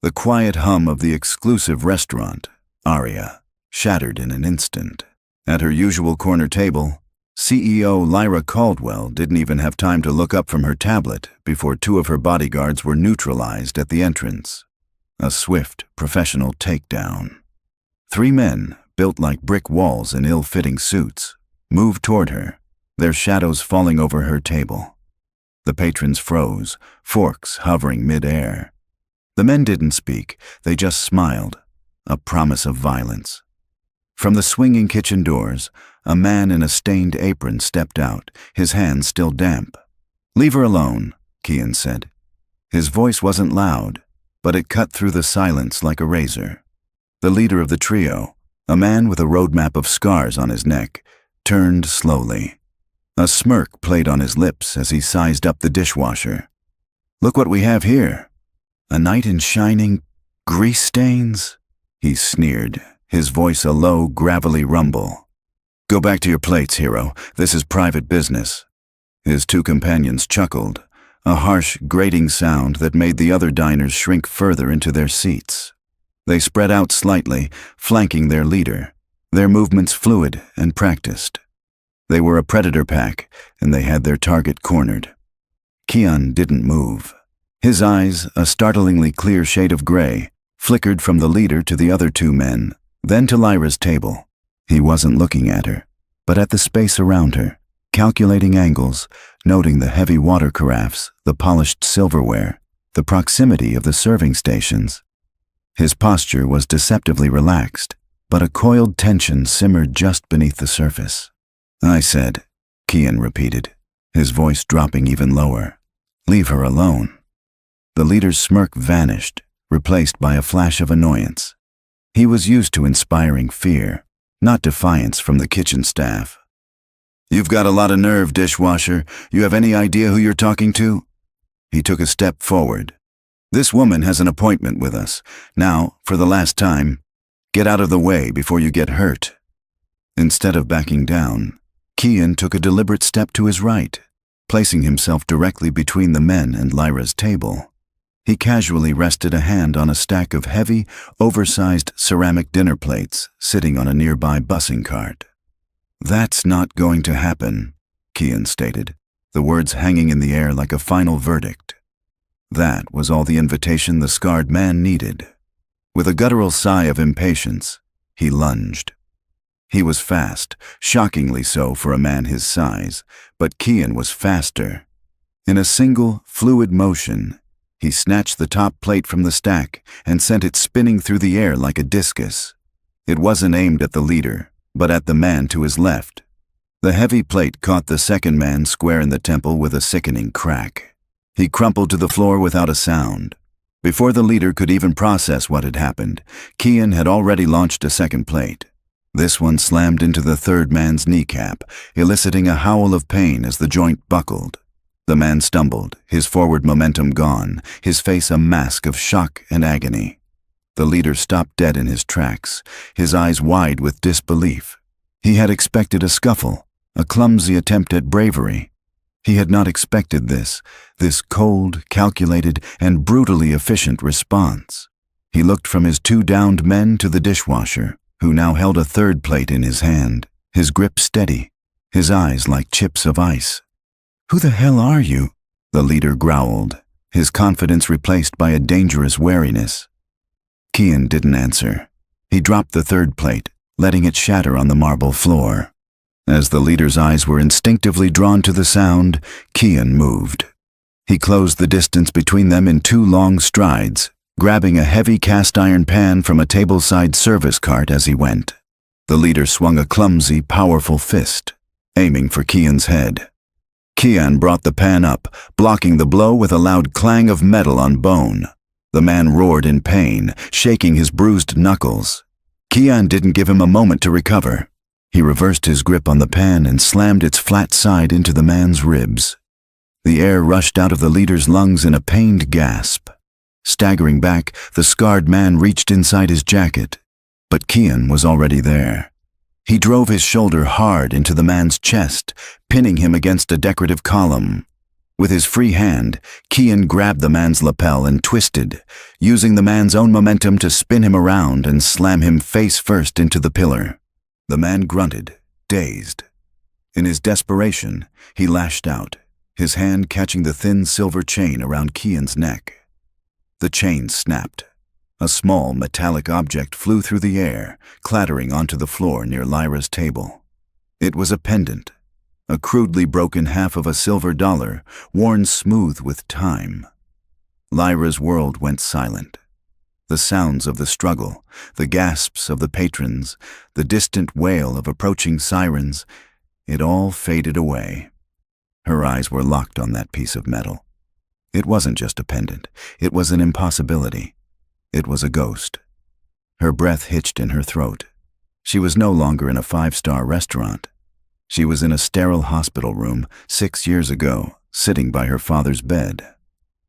The quiet hum of the exclusive restaurant, Aria, shattered in an instant. At her usual corner table, CEO Lyra Caldwell didn't even have time to look up from her tablet before two of her bodyguards were neutralized at the entrance. A swift, professional takedown. Three men, built like brick walls in ill-fitting suits, moved toward her, their shadows falling over her table. The patrons froze, forks hovering mid-air. The men didn't speak, they just smiled, a promise of violence. From the swinging kitchen doors, a man in a stained apron stepped out, his hands still damp. "Leave her alone," Kian said. His voice wasn't loud, but it cut through the silence like a razor. The leader of the trio, a man with a roadmap of scars on his neck, turned slowly. A smirk played on his lips as he sized up the dishwasher. "Look what we have here. A knight in shining grease stains?" He sneered, his voice a low, gravelly rumble. "Go back to your plates, hero. This is private business." His two companions chuckled, a harsh, grating sound that made the other diners shrink further into their seats. They spread out slightly, flanking their leader, their movements fluid and practiced. They were a predator pack, and they had their target cornered. Kian didn't move. His eyes, a startlingly clear shade of gray, flickered from the leader to the other two men, then to Lyra's table. He wasn't looking at her, but at the space around her, calculating angles, noting the heavy water carafes, the polished silverware, the proximity of the serving stations. His posture was deceptively relaxed, but a coiled tension simmered just beneath the surface. "I said," Kian repeated, his voice dropping even lower. "Leave her alone." The leader's smirk vanished, replaced by a flash of annoyance. He was used to inspiring fear, not defiance from the kitchen staff. "You've got a lot of nerve, dishwasher. You have any idea who you're talking to?" He took a step forward. "This woman has an appointment with us. Now, for the last time, get out of the way before you get hurt." Instead of backing down, Kian took a deliberate step to his right, placing himself directly between the men and Lyra's table. He casually rested a hand on a stack of heavy, oversized ceramic dinner plates sitting on a nearby busing cart. "That's not going to happen," Kian stated, the words hanging in the air like a final verdict. That was all the invitation the scarred man needed. With a guttural sigh of impatience, he lunged. He was fast, shockingly so for a man his size, but Kian was faster. In a single, fluid motion, he snatched the top plate from the stack and sent it spinning through the air like a discus. It wasn't aimed at the leader, but at the man to his left. The heavy plate caught the second man square in the temple with a sickening crack. He crumpled to the floor without a sound. Before the leader could even process what had happened, Kian had already launched a second plate. This one slammed into the third man's kneecap, eliciting a howl of pain as the joint buckled. The man stumbled, his forward momentum gone, his face a mask of shock and agony. The leader stopped dead in his tracks, his eyes wide with disbelief. He had expected a scuffle, a clumsy attempt at bravery. He had not expected this cold, calculated, and brutally efficient response. He looked from his two downed men to the dishwasher, who now held a third plate in his hand, his grip steady, his eyes like chips of ice. "Who the hell are you?" the leader growled, his confidence replaced by a dangerous wariness. Kian didn't answer. He dropped the third plate, letting it shatter on the marble floor. As the leader's eyes were instinctively drawn to the sound, Kian moved. He closed the distance between them in two long strides, grabbing a heavy cast-iron pan from a tableside service cart as he went. The leader swung a clumsy, powerful fist, aiming for Kian's head. Kian brought the pan up, blocking the blow with a loud clang of metal on bone. The man roared in pain, shaking his bruised knuckles. Kian didn't give him a moment to recover. He reversed his grip on the pan and slammed its flat side into the man's ribs. The air rushed out of the leader's lungs in a pained gasp. Staggering back, the scarred man reached inside his jacket, but Kian was already there. He drove his shoulder hard into the man's chest, pinning him against a decorative column. With his free hand, Kian grabbed the man's lapel and twisted, using the man's own momentum to spin him around and slam him face first into the pillar. The man grunted, dazed. In his desperation, he lashed out, his hand catching the thin silver chain around Kian's neck. The chain snapped. A small metallic object flew through the air, clattering onto the floor near Lyra's table. It was a pendant, a crudely broken half of a silver dollar, worn smooth with time. Lyra's world went silent. The sounds of the struggle, the gasps of the patrons, the distant wail of approaching sirens, it all faded away. Her eyes were locked on that piece of metal. It wasn't just a pendant. It was an impossibility. It was a ghost. Her breath hitched in her throat. She was no longer in a five-star restaurant. She was in a sterile hospital room 6 years ago, sitting by her father's bed.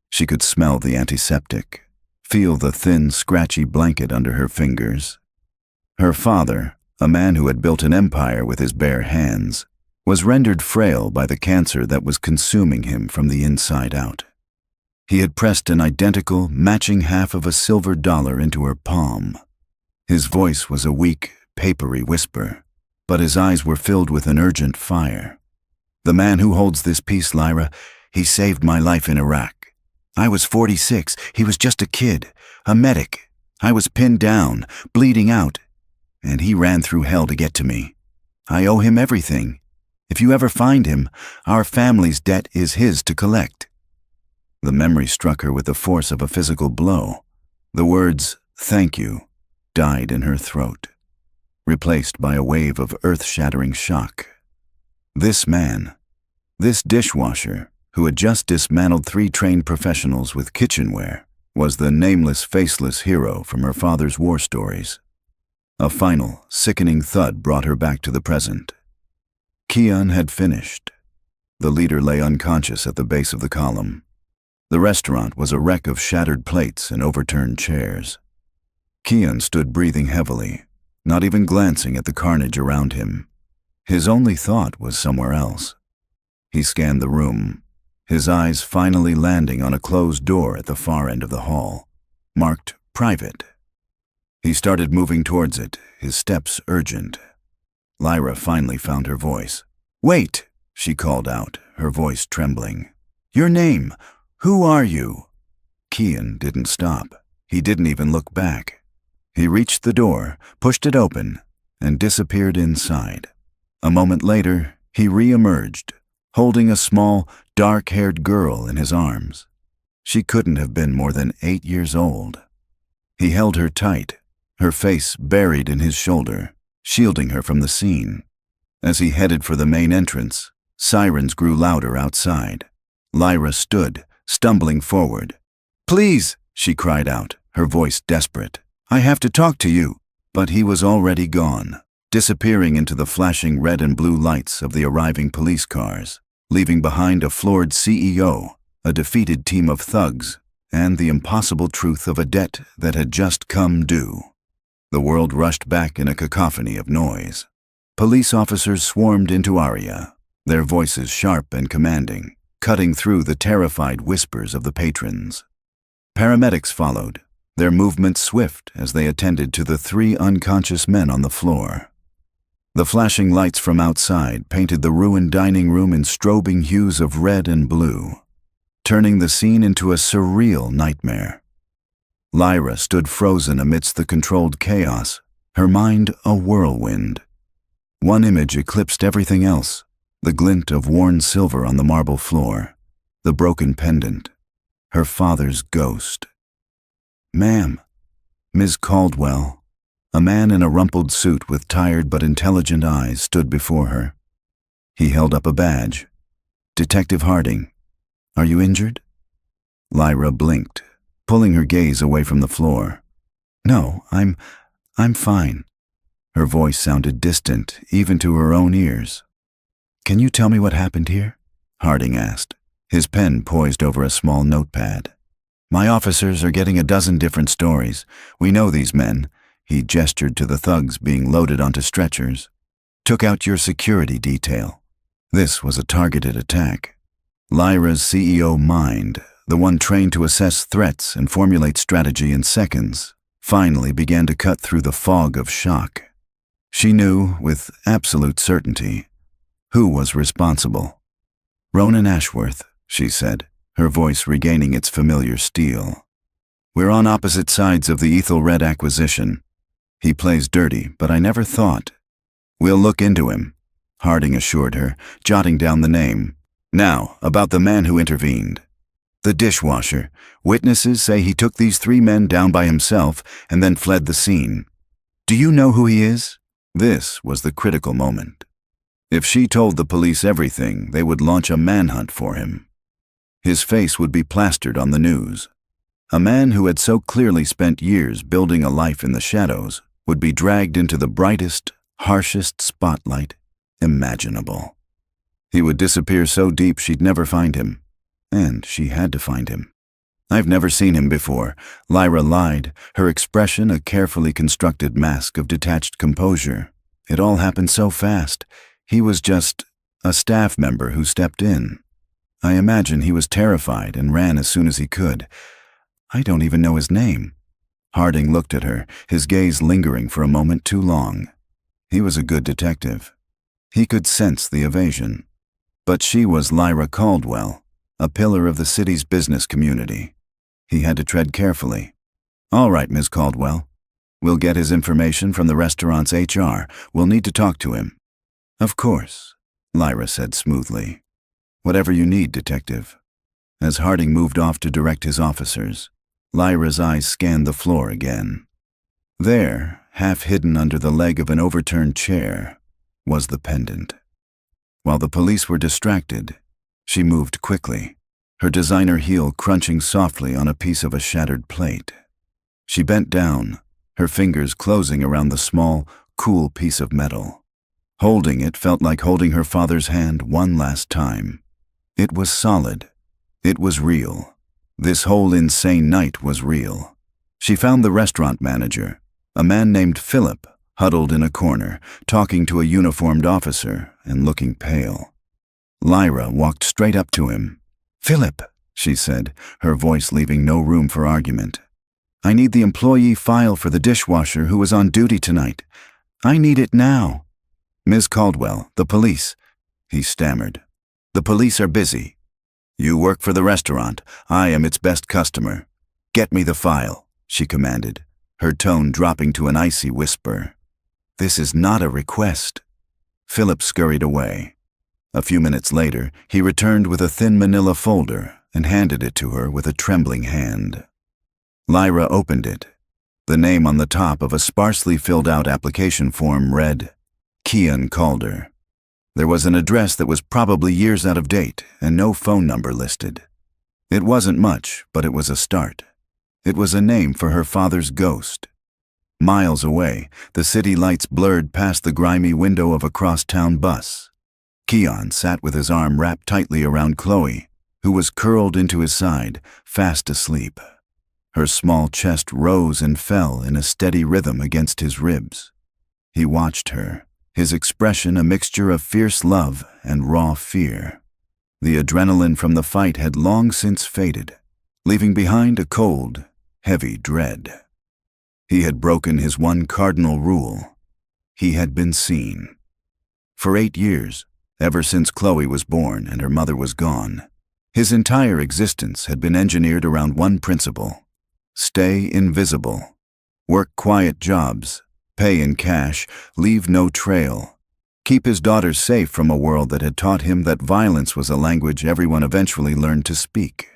She could smell the antiseptic, feel the thin, scratchy blanket under her fingers. Her father, a man who had built an empire with his bare hands, was rendered frail by the cancer that was consuming him from the inside out. He had pressed an identical, matching half of a silver dollar into her palm. His voice was a weak, papery whisper, but his eyes were filled with an urgent fire. "The man who holds this piece, Lyra, he saved my life in Iraq. I was 46, he was just a kid, a medic. I was pinned down, bleeding out, and he ran through hell to get to me. I owe him everything. If you ever find him, our family's debt is his to collect." The memory struck her with the force of a physical blow. The words, "thank you," died in her throat, replaced by a wave of earth-shattering shock. This man, this dishwasher, who had just dismantled 3 trained professionals with kitchenware, was the nameless, faceless hero from her father's war stories. A final, sickening thud brought her back to the present. Kian had finished. The leader lay unconscious at the base of the column. The restaurant was a wreck of shattered plates and overturned chairs. Kian stood breathing heavily, not even glancing at the carnage around him. His only thought was somewhere else. He scanned the room, his eyes finally landing on a closed door at the far end of the hall, marked "Private." He started moving towards it, his steps urgent. Lyra finally found her voice. "Wait," she called out, her voice trembling. "Your name. Who are you?" Kian didn't stop. He didn't even look back. He reached the door, pushed it open, and disappeared inside. A moment later, he re-emerged, holding a small, dark-haired girl in his arms. She couldn't have been more than 8 years old. He held her tight, her face buried in his shoulder, shielding her from the scene. As he headed for the main entrance, sirens grew louder outside. Lyra stood, stumbling forward. "Please," she cried out, her voice desperate. "I have to talk to you." But he was already gone, disappearing into the flashing red and blue lights of the arriving police cars, leaving behind a floored CEO, a defeated team of thugs, and the impossible truth of a debt that had just come due. The world rushed back in a cacophony of noise. Police officers swarmed into Aria, their voices sharp and commanding, cutting through the terrified whispers of the patrons. Paramedics followed, their movements swift as they attended to the 3 unconscious men on the floor. The flashing lights from outside painted the ruined dining room in strobing hues of red and blue, turning the scene into a surreal nightmare. Lyra stood frozen amidst the controlled chaos, her mind a whirlwind. One image eclipsed everything else: the glint of worn silver on the marble floor, the broken pendant, her father's ghost. "Ma'am." Ms. Caldwell, a man in a rumpled suit with tired but intelligent eyes, stood before her. He held up a badge. "Detective Harding, are you injured?" Lyra blinked, pulling her gaze away from the floor. "No, I'm fine." Her voice sounded distant, even to her own ears. "Can you tell me what happened here?" Harding asked, his pen poised over a small notepad. "My officers are getting a dozen different stories. We know these men," he gestured to the thugs being loaded onto stretchers, "took out your security detail. This was a targeted attack. Lyra's CEO mind, the one trained to assess threats and formulate strategy in seconds, finally began to cut through the fog of shock. She knew, with absolute certainty, who was responsible. "Ronan Ashworth," she said, her voice regaining its familiar steel. "We're on opposite sides of the Ethelred acquisition. He plays dirty, but I never thought." "We'll look into him," Harding assured her, jotting down the name. "Now, about the man who intervened. The dishwasher. Witnesses say he took these 3 men down by himself and then fled the scene. Do you know who he is?" This was the critical moment. If she told the police everything, they would launch a manhunt for him. His face would be plastered on the news. A man who had so clearly spent years building a life in the shadows would be dragged into the brightest, harshest spotlight imaginable. He would disappear so deep she'd never find him. And she had to find him. "I've never seen him before," Lyra lied, her expression a carefully constructed mask of detached composure. "It all happened so fast. He was just a staff member who stepped in. I imagine he was terrified and ran as soon as he could. I don't even know his name." Harding looked at her, his gaze lingering for a moment too long. He was a good detective. He could sense the evasion. But she was Lyra Caldwell, a pillar of the city's business community. He had to tread carefully. "All right, Ms. Caldwell. We'll get his information from the restaurant's HR. We'll need to talk to him." "Of course," Lyra said smoothly. "Whatever you need, Detective." As Harding moved off to direct his officers, Lyra's eyes scanned the floor again. There, half hidden under the leg of an overturned chair, was the pendant. While the police were distracted, she moved quickly, her designer heel crunching softly on a piece of a shattered plate. She bent down, her fingers closing around the small, cool piece of metal. Holding it felt like holding her father's hand one last time. It was solid. It was real. This whole insane night was real. She found the restaurant manager, a man named Philip, huddled in a corner, talking to a uniformed officer and looking pale. Lyra walked straight up to him. "Philip," she said, her voice leaving no room for argument. "I need the employee file for the dishwasher who was on duty tonight. I need it now." "Ms. Caldwell, the police," he stammered. "The police are busy. You work for the restaurant. I am its best customer. Get me the file," she commanded, her tone dropping to an icy whisper. "This is not a request." Philip scurried away. A few minutes later, he returned with a thin manila folder and handed it to her with a trembling hand. Lyra opened it. The name on the top of a sparsely filled-out application form read, Kean Calder. There was an address that was probably years out of date and no phone number listed. It wasn't much, but it was a start. It was a name for her father's ghost. Miles away, the city lights blurred past the grimy window of a cross-town bus. Keon sat with his arm wrapped tightly around Chloe, who was curled into his side, fast asleep. Her small chest rose and fell in a steady rhythm against his ribs. He watched her, his expression a mixture of fierce love and raw fear. The adrenaline from the fight had long since faded, leaving behind a cold, heavy dread. He had broken his one cardinal rule. He had been seen. For 8 years, ever since Chloe was born and her mother was gone, his entire existence had been engineered around one principle: stay invisible, work quiet jobs, pay in cash, leave no trail, keep his daughters safe from a world that had taught him that violence was a language everyone eventually learned to speak.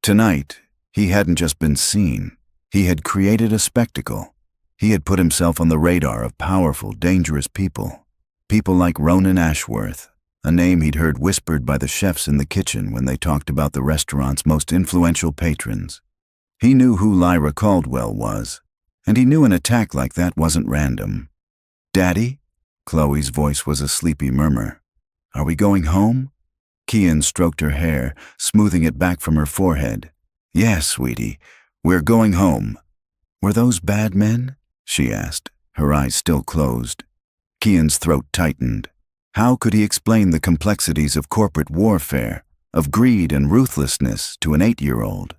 Tonight, he hadn't just been seen. He had created a spectacle. He had put himself on the radar of powerful, dangerous people. People like Ronan Ashworth, a name he'd heard whispered by the chefs in the kitchen when they talked about the restaurant's most influential patrons. He knew who Lyra Caldwell was, and he knew an attack like that wasn't random. "Daddy?" Chloe's voice was a sleepy murmur. "Are we going home?" Kean stroked her hair, smoothing it back from her forehead. "Yes, sweetie. We're going home." "Were those bad men?" she asked, her eyes still closed. Kean's throat tightened. How could he explain the complexities of corporate warfare, of greed and ruthlessness to an 8-year-old.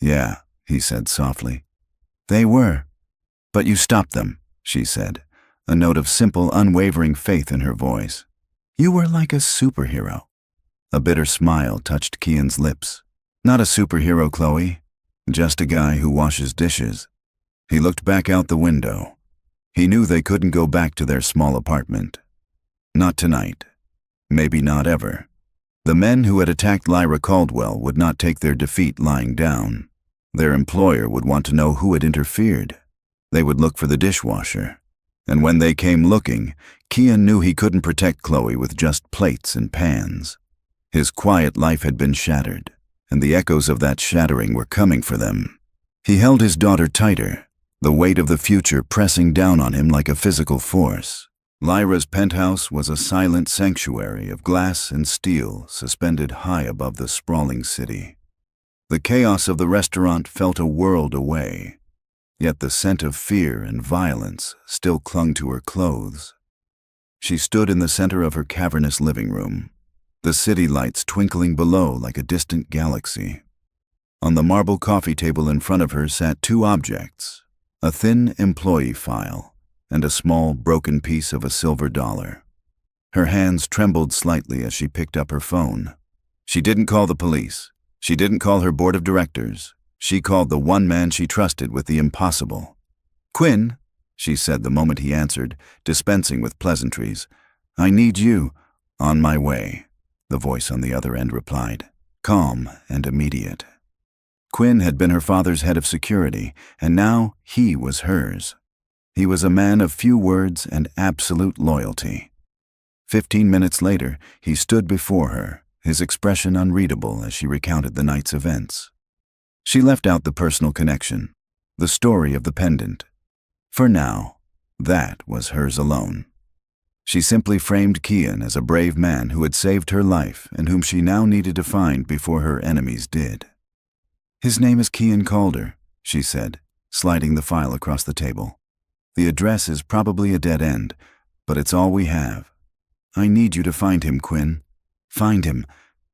Yeah, he said softly. They were. But you stopped them, she said, a note of simple, unwavering faith in her voice. You were like a superhero. A bitter smile touched Kian's lips. Not a superhero, Chloe. Just a guy who washes dishes. He looked back out the window. He knew they couldn't go back to their small apartment. Not tonight. Maybe not ever. The men who had attacked Lyra Caldwell would not take their defeat lying down. Their employer would want to know who had interfered. They would look for the dishwasher. And when they came looking, Kian knew he couldn't protect Chloe with just plates and pans. His quiet life had been shattered, and the echoes of that shattering were coming for them. He held his daughter tighter, the weight of the future pressing down on him like a physical force. Lyra's penthouse was a silent sanctuary of glass and steel suspended high above the sprawling city. The chaos of the restaurant felt a world away, yet the scent of fear and violence still clung to her clothes. She stood in the center of her cavernous living room, the city lights twinkling below like a distant galaxy. On the marble coffee table in front of her sat two objects, a thin employee file and a small broken piece of a silver dollar. Her hands trembled slightly as she picked up her phone. She didn't call the police. She didn't call her board of directors. She called the one man she trusted with the impossible. Quinn, she said the moment he answered, dispensing with pleasantries. I need you. On my way, the voice on the other end replied, calm and immediate. Quinn had been her father's head of security, and now he was hers. He was a man of few words and absolute loyalty. 15 minutes later, he stood before her, his expression unreadable as she recounted the night's events. She left out the personal connection, the story of the pendant. For now, that was hers alone. She simply framed Kian as a brave man who had saved her life and whom she now needed to find before her enemies did. His name is Kian Calder, she said, sliding the file across the table. The address is probably a dead end, but it's all we have. I need you to find him, Quinn. Find him,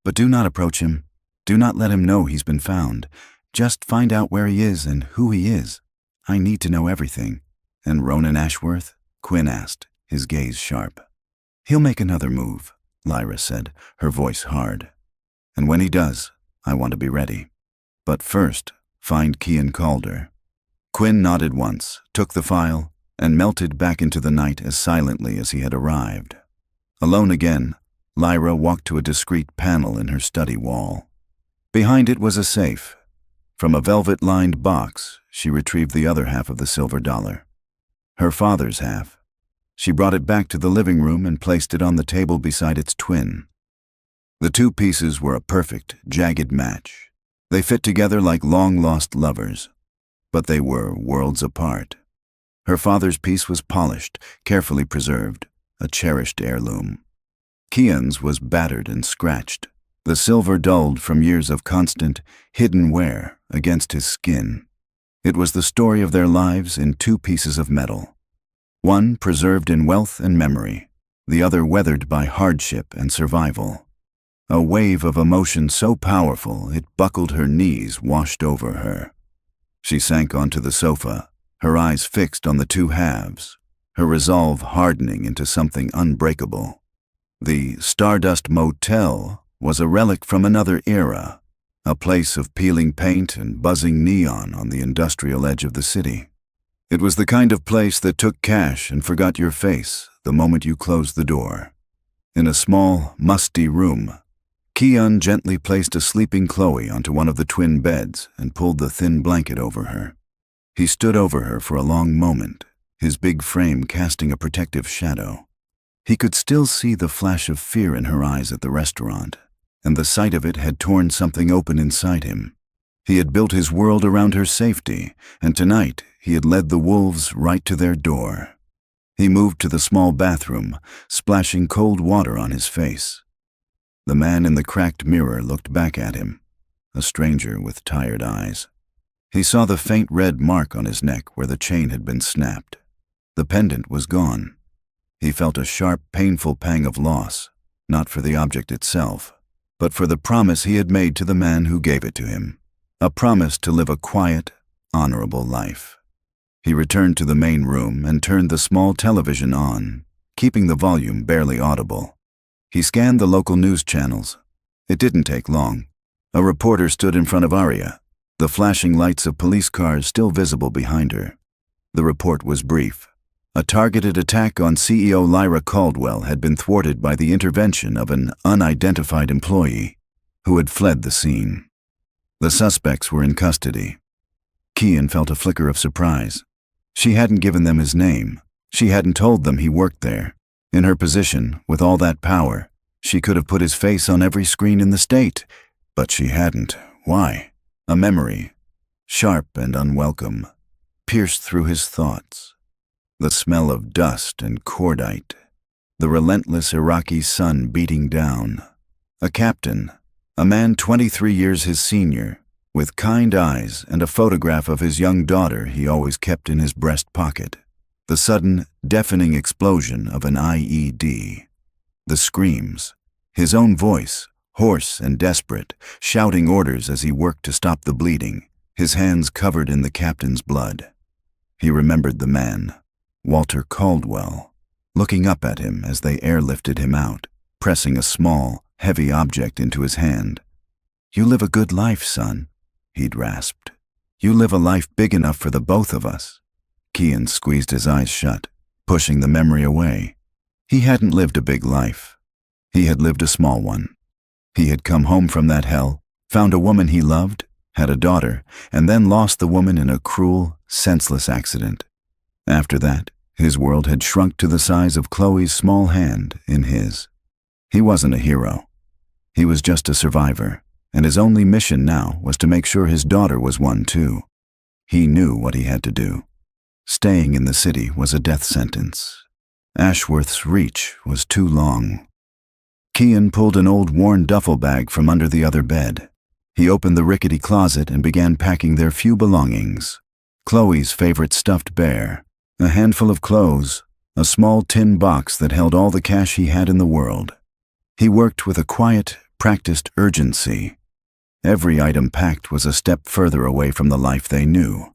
but do not approach him. Do not let him know he's been found. Just find out where he is and who he is. I need to know everything. And Ronan Ashworth? Quinn asked, his gaze sharp. He'll make another move, Lyra said, her voice hard. And when he does, I want to be ready. But first, find Kian Calder. Quinn nodded once, took the file, and melted back into the night as silently as he had arrived. Alone again, Lyra walked to a discreet panel in her study wall. Behind it was a safe. From a velvet-lined box, she retrieved the other half of the silver dollar. Her father's half. She brought it back to the living room and placed it on the table beside its twin. The two pieces were a perfect, jagged match. They fit together like long-lost lovers, but they were worlds apart. Her father's piece was polished, carefully preserved, a cherished heirloom. Kian's was battered and scratched, the silver dulled from years of constant, hidden wear against his skin. It was the story of their lives in two pieces of metal. One preserved in wealth and memory, the other weathered by hardship and survival. A wave of emotion so powerful it buckled her knees, washed over her. She sank onto the sofa, her eyes fixed on the two halves, her resolve hardening into something unbreakable. The Stardust Motel was a relic from another era, a place of peeling paint and buzzing neon on the industrial edge of the city. It was the kind of place that took cash and forgot your face the moment you closed the door. In a small, musty room, Kian gently placed a sleeping Chloe onto one of the twin beds and pulled the thin blanket over her. He stood over her for a long moment, his big frame casting a protective shadow. He could still see the flash of fear in her eyes at the restaurant, and the sight of it had torn something open inside him. He had built his world around her safety, and tonight he had led the wolves right to their door. He moved to the small bathroom, splashing cold water on his face. The man in the cracked mirror looked back at him, a stranger with tired eyes. He saw the faint red mark on his neck where the chain had been snapped. The pendant was gone. He felt a sharp, painful pang of loss, not for the object itself, but for the promise he had made to the man who gave it to him, a promise to live a quiet, honorable life. He returned to the main room and turned the small television on, keeping the volume barely audible. He scanned the local news channels. It didn't take long. A reporter stood in front of Arya, the flashing lights of police cars still visible behind her. The report was brief. A targeted attack on CEO Lyra Caldwell had been thwarted by the intervention of an unidentified employee who had fled the scene. The suspects were in custody. Kian felt a flicker of surprise. She hadn't given them his name. She hadn't told them he worked there. In her position, with all that power, she could have put his face on every screen in the state, but she hadn't. Why? A memory, sharp and unwelcome, pierced through his thoughts. The smell of dust and cordite, the relentless Iraqi sun beating down. A captain, a man 23 years his senior, with kind eyes and a photograph of his young daughter he always kept in his breast pocket. The sudden, deafening explosion of an IED. The screams, his own voice, hoarse and desperate, shouting orders as he worked to stop the bleeding, his hands covered in the captain's blood. He remembered the man, Walter Caldwell, looking up at him as they airlifted him out, pressing a small, heavy object into his hand. "You live a good life, son," he'd rasped. "You live a life big enough for the both of us." Kian squeezed his eyes shut, pushing the memory away. He hadn't lived a big life. He had lived a small one. He had come home from that hell, found a woman he loved, had a daughter, and then lost the woman in a cruel, senseless accident. After that, his world had shrunk to the size of Chloe's small hand in his. He wasn't a hero. He was just a survivor, and his only mission now was to make sure his daughter was one too. He knew what he had to do. Staying in the city was a death sentence. Ashworth's reach was too long. Kian pulled an old worn duffel bag from under the other bed. He opened the rickety closet and began packing their few belongings. Chloe's favorite stuffed bear, a handful of clothes, a small tin box that held all the cash he had in the world. He worked with a quiet, practiced urgency. Every item packed was a step further away from the life they knew,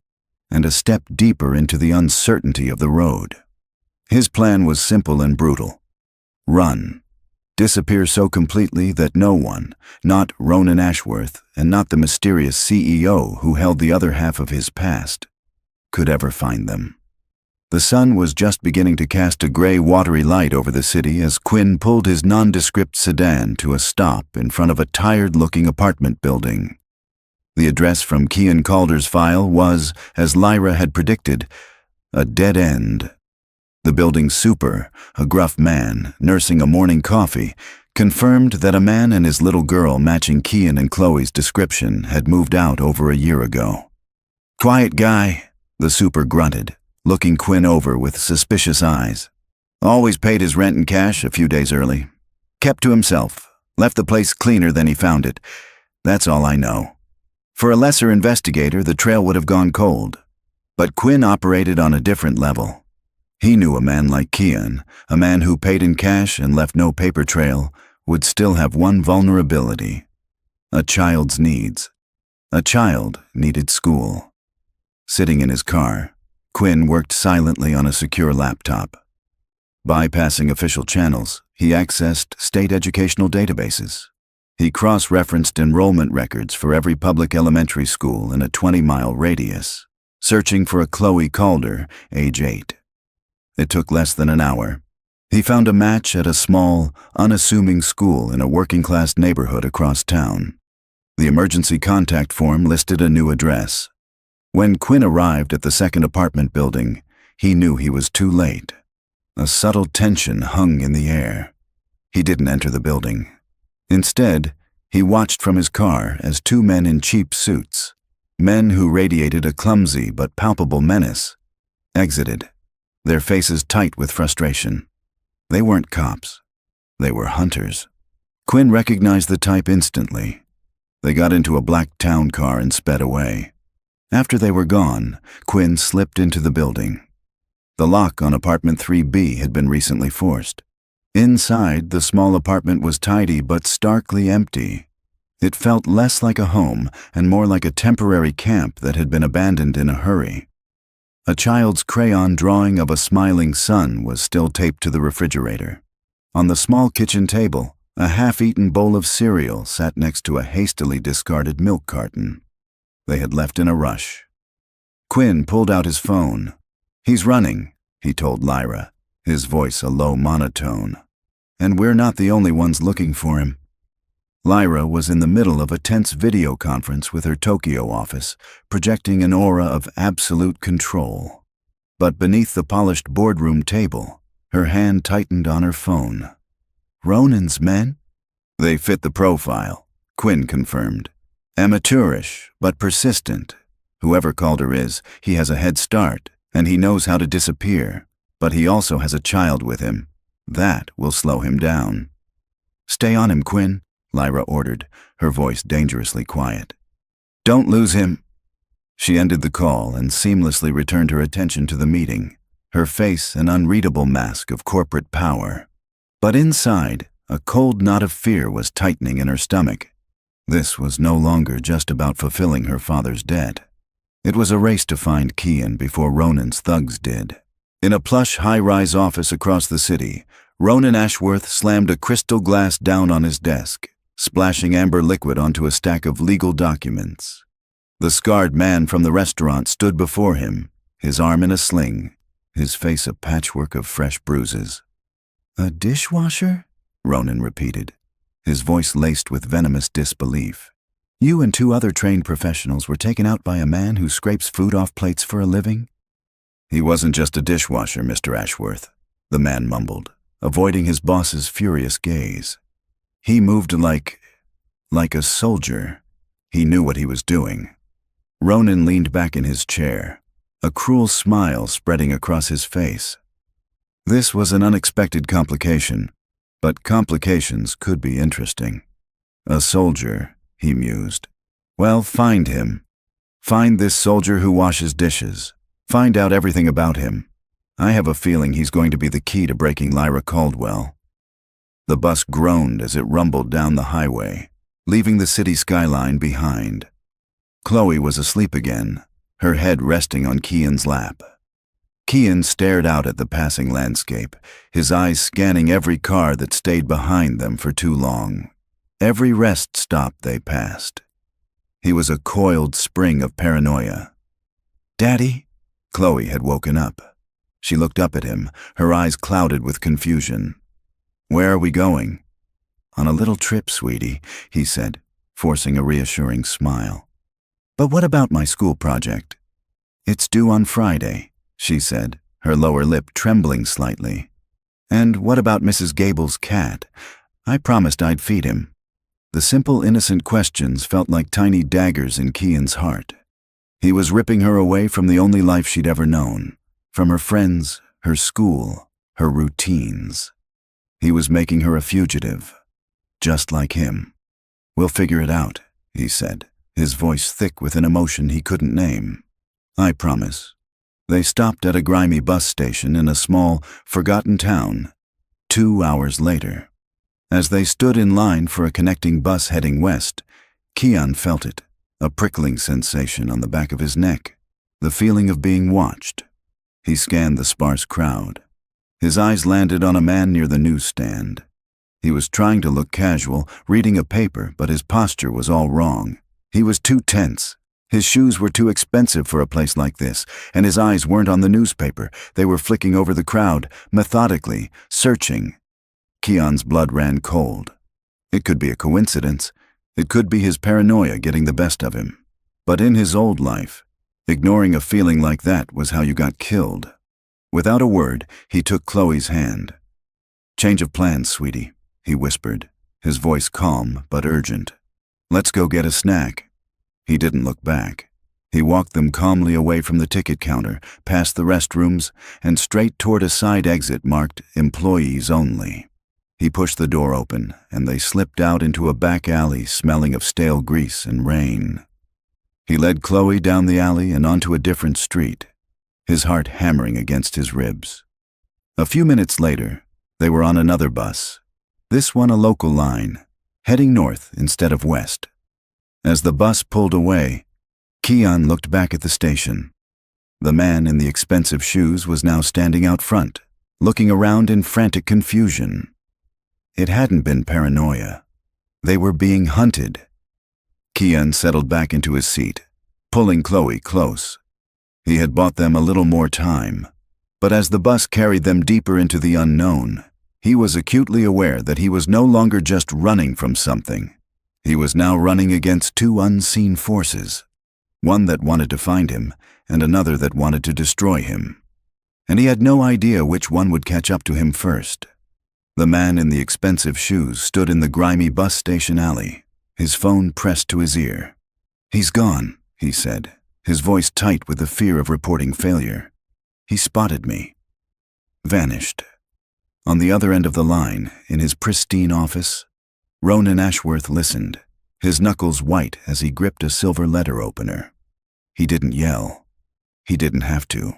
and a step deeper into the uncertainty of the road. His plan was simple and brutal. Run. Disappear so completely that no one, not Ronan Ashworth and not the mysterious CEO who held the other half of his past, could ever find them. The sun was just beginning to cast a gray, watery light over the city as Quinn pulled his nondescript sedan to a stop in front of a tired-looking apartment building. The address from Kian Calder's file was, as Lyra had predicted, a dead end. The building's super, a gruff man, nursing a morning coffee, confirmed that a man and his little girl matching Kian and Chloe's description had moved out over a year ago. "Quiet guy," the super grunted, looking Quinn over with suspicious eyes. "Always paid his rent in cash a few days early. Kept to himself. Left the place cleaner than he found it. That's all I know." For a lesser investigator, the trail would have gone cold. But Quinn operated on a different level. He knew a man like Kian, a man who paid in cash and left no paper trail, would still have one vulnerability: a child's needs. A child needed school. Sitting in his car, Quinn worked silently on a secure laptop. Bypassing official channels, he accessed state educational databases. He cross-referenced enrollment records for every public elementary school in a 20-mile radius, searching for a Chloe Calder, age 8. It took less than an hour. He found a match at a small, unassuming school in a working-class neighborhood across town. The emergency contact form listed a new address. When Quinn arrived at the second apartment building, he knew he was too late. A subtle tension hung in the air. He didn't enter the building. Instead, he watched from his car as two men in cheap suits, men who radiated a clumsy but palpable menace, exited, their faces tight with frustration. They weren't cops. They were hunters. Quinn recognized the type instantly. They got into a black town car and sped away. After they were gone, Quinn slipped into the building. The lock on apartment 3B had been recently forced. Inside, the small apartment was tidy but starkly empty. It felt less like a home and more like a temporary camp that had been abandoned in a hurry. A child's crayon drawing of a smiling sun was still taped to the refrigerator. On the small kitchen table, a half-eaten bowl of cereal sat next to a hastily discarded milk carton. They had left in a rush. Quinn pulled out his phone. "He's running," he told Lyra, his voice a low monotone. "And we're not the only ones looking for him." Lyra was in the middle of a tense video conference with her Tokyo office, projecting an aura of absolute control. But beneath the polished boardroom table, her hand tightened on her phone. "Ronan's men?" "They fit the profile," Quinn confirmed. "Amateurish, but persistent. Whoever Calder is, he has a head start, and he knows how to disappear. But he also has a child with him. That will slow him down." "Stay on him, Quinn," Lyra ordered, her voice dangerously quiet. "Don't lose him." She ended the call and seamlessly returned her attention to the meeting, her face an unreadable mask of corporate power. But inside, a cold knot of fear was tightening in her stomach. This was no longer just about fulfilling her father's debt. It was a race to find Kian before Ronan's thugs did. In a plush high-rise office across the city, Ronan Ashworth slammed a crystal glass down on his desk, splashing amber liquid onto a stack of legal documents. The scarred man from the restaurant stood before him, his arm in a sling, his face a patchwork of fresh bruises. "A dishwasher?" Ronan repeated, his voice laced with venomous disbelief. "You and 2 other trained professionals were taken out by a man who scrapes food off plates for a living?" "He wasn't just a dishwasher, Mr. Ashworth," the man mumbled, avoiding his boss's furious gaze. "He moved like a soldier. He knew what he was doing." Ronan leaned back in his chair, a cruel smile spreading across his face. This was an unexpected complication, but complications could be interesting. "A soldier," he mused. "Well, find him. Find this soldier who washes dishes. Find out everything about him. I have a feeling he's going to be the key to breaking Lyra Caldwell." The bus groaned as it rumbled down the highway, leaving the city skyline behind. Chloe was asleep again, her head resting on Kian's lap. Kian stared out at the passing landscape, his eyes scanning every car that stayed behind them for too long, every rest stop they passed. He was a coiled spring of paranoia. "Daddy?" Chloe had woken up. She looked up at him, her eyes clouded with confusion. "Where are we going?" "On a little trip, sweetie," he said, forcing a reassuring smile. "But what about my school project?" "It's due on Friday," she said, her lower lip trembling slightly. "And what about Mrs. Gable's cat? I promised I'd feed him." The simple, innocent questions felt like tiny daggers in Kian's heart. He was ripping her away from the only life she'd ever known, from her friends, her school, her routines. He was making her a fugitive, just like him. "We'll figure it out," he said, his voice thick with an emotion he couldn't name. "I promise." They stopped at a grimy bus station in a small, forgotten town, 2 hours later. As they stood in line for a connecting bus heading west, Kian felt it, a prickling sensation on the back of his neck, the feeling of being watched. He scanned the sparse crowd. His eyes landed on a man near the newsstand. He was trying to look casual, reading a paper, but his posture was all wrong. He was too tense. His shoes were too expensive for a place like this, and his eyes weren't on the newspaper. They were flicking over the crowd, methodically, searching. Kian's blood ran cold. It could be a coincidence. It could be his paranoia getting the best of him. But in his old life, ignoring a feeling like that was how you got killed. Without a word, he took Chloe's hand. "Change of plans, sweetie," he whispered, his voice calm but urgent. "Let's go get a snack." He didn't look back. He walked them calmly away from the ticket counter, past the restrooms, and straight toward a side exit marked "Employees Only." He pushed the door open, and they slipped out into a back alley smelling of stale grease and rain. He led Chloe down the alley and onto a different street, his heart hammering against his ribs. A few minutes later, They were on another bus, this one a local line, heading north instead of west. As the bus pulled away, Keon looked back at the station. The man in the expensive shoes was now standing out front, looking around in frantic confusion. It hadn't been paranoia. They were being hunted. Keon settled back into his seat, pulling Chloe close. He had bought them a little more time, but as the bus carried them deeper into the unknown, he was acutely aware that he was no longer just running from something. He was now running against two unseen forces, one that wanted to find him and another that wanted to destroy him. And he had no idea which one would catch up to him first. The man in the expensive shoes stood in the grimy bus station alley, his phone pressed to his ear. "He's gone," he said, his voice tight with the fear of reporting failure. "He spotted me." Vanished. On the other end of the line, in his pristine office, Ronan Ashworth listened, his knuckles white as he gripped a silver letter opener. He didn't yell. He didn't have to.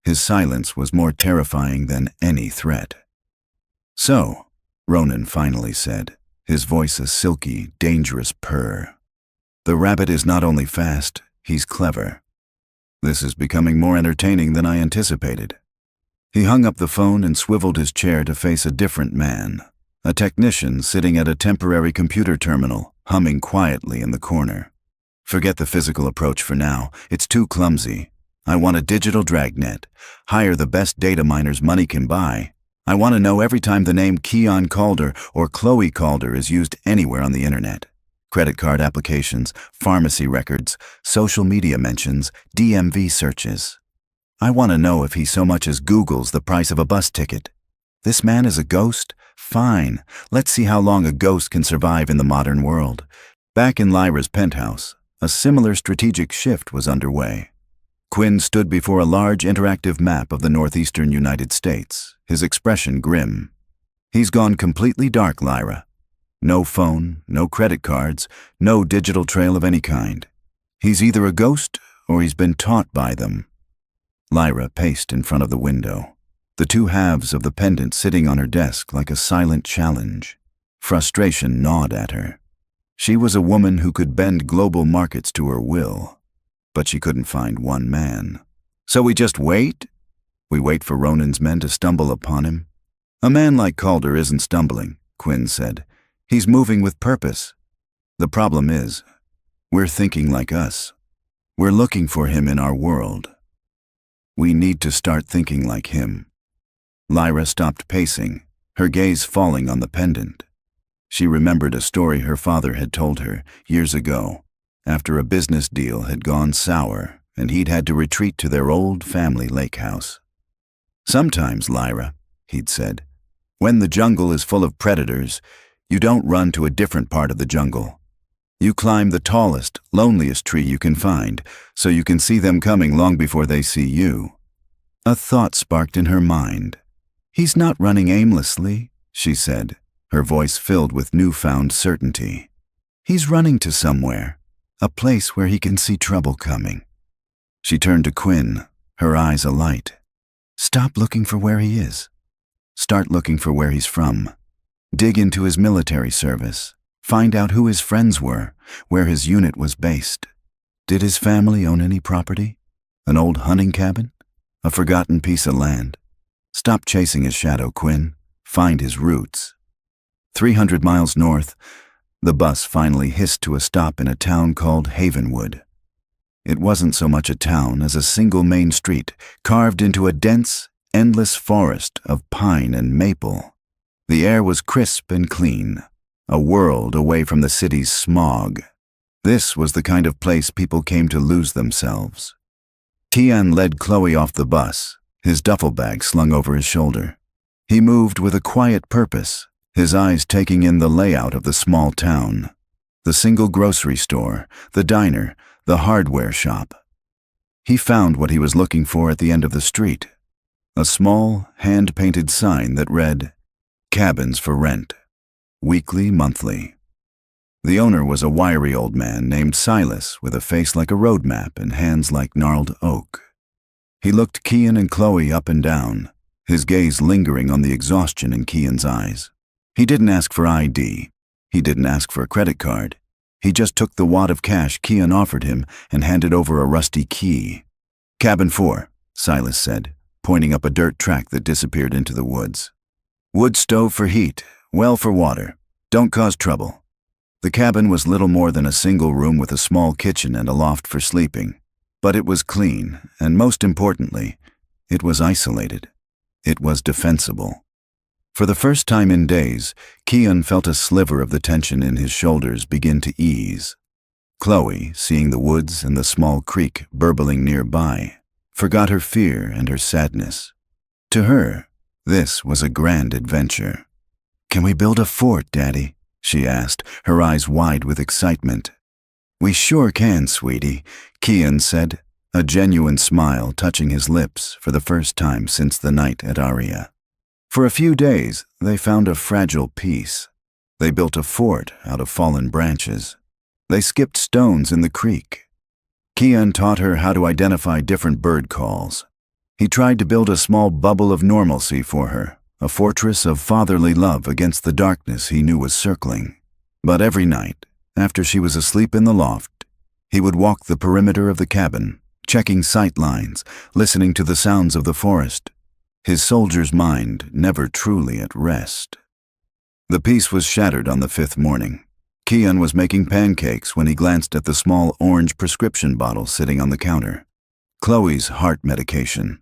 His silence was more terrifying than any threat. "So," Ronan finally said, his voice a silky, dangerous purr. "The rabbit is not only fast, he's clever. This is becoming more entertaining than I anticipated." He hung up the phone and swiveled his chair to face a different man, a technician sitting at a temporary computer terminal, humming quietly in the corner. "Forget the physical approach for now. It's too clumsy. I want a digital dragnet. Hire the best data miners money can buy. I want to know every time the name Keon Calder or Chloe Calder is used anywhere on the internet. Credit card applications, pharmacy records, social media mentions, DMV searches. I want to know if he so much as Googles the price of a bus ticket. This man is a ghost? Fine. Let's see how long a ghost can survive in the modern world." Back in Lyra's penthouse, a similar strategic shift was underway. Quinn stood before a large interactive map of the northeastern United States, his expression grim. "He's gone completely dark, Lyra. No phone, no credit cards, no digital trail of any kind. He's either a ghost or he's been taught by them." Lyra paced in front of the window, the two halves of the pendant sitting on her desk like a silent challenge. Frustration gnawed at her. She was a woman who could bend global markets to her will, but she couldn't find one man. "So we just wait? We wait for Ronan's men to stumble upon him?" "A man like Calder isn't stumbling," Quinn said. "He's moving with purpose. The problem is, we're thinking like us. We're looking for him in our world. We need to start thinking like him." Lyra stopped pacing, her gaze falling on the pendant. She remembered a story her father had told her years ago, after a business deal had gone sour and he'd had to retreat to their old family lake house. "Sometimes, Lyra," he'd said, "when the jungle is full of predators, you don't run to a different part of the jungle. You climb the tallest, loneliest tree you can find, so you can see them coming long before they see you." A thought sparked in her mind. "He's not running aimlessly," she said, her voice filled with newfound certainty. "He's running to somewhere, a place where he can see trouble coming." She turned to Quinn, her eyes alight. "Stop looking for where he is. Start looking for where he's from. Dig into his military service. Find out who his friends were, where his unit was based. Did his family own any property? An old hunting cabin? A forgotten piece of land? Stop chasing his shadow, Quinn. Find his roots." 300 miles north, the bus finally hissed to a stop in a town called Havenwood. It wasn't so much a town as a single main street carved into a dense, endless forest of pine and maple. The air was crisp and clean, a world away from the city's smog. This was the kind of place people came to lose themselves. Keon led Chloe off the bus, his duffel bag slung over his shoulder. He moved with a quiet purpose, his eyes taking in the layout of the small town. The single grocery store, the diner, the hardware shop. He found what he was looking for at the end of the street. A small, hand-painted sign that read, "Cabins for rent. Weekly, monthly." The owner was a wiry old man named Silas with a face like a road map and hands like gnarled oak. He looked Keon and Chloe up and down, his gaze lingering on the exhaustion in Kian's eyes. He didn't ask for ID. He didn't ask for a credit card. He just took the wad of cash Kian offered him and handed over a rusty key. "Cabin 4, Silas said, pointing up a dirt track that disappeared into the woods. "Wood stove for heat, well for water. Don't cause trouble." The cabin was little more than a single room with a small kitchen and a loft for sleeping. But it was clean, and most importantly, it was isolated. It was defensible. For the first time in days, Kian felt a sliver of the tension in his shoulders begin to ease. Chloe, seeing the woods and the small creek burbling nearby, forgot her fear and her sadness. To her, this was a grand adventure. "Can we build a fort, Daddy?" she asked, her eyes wide with excitement. "We sure can, sweetie," Kian said, a genuine smile touching his lips for the first time since the night at Aria. For a few days, they found a fragile peace. They built a fort out of fallen branches. They skipped stones in the creek. Kian taught her how to identify different bird calls. He tried to build a small bubble of normalcy for her, a fortress of fatherly love against the darkness he knew was circling. But every night, after she was asleep in the loft, he would walk the perimeter of the cabin, checking sight lines, listening to the sounds of the forest. His soldier's mind never truly at rest. The peace was shattered on the 5th morning. Kian was making pancakes when he glanced at the small orange prescription bottle sitting on the counter. Chloe's heart medication.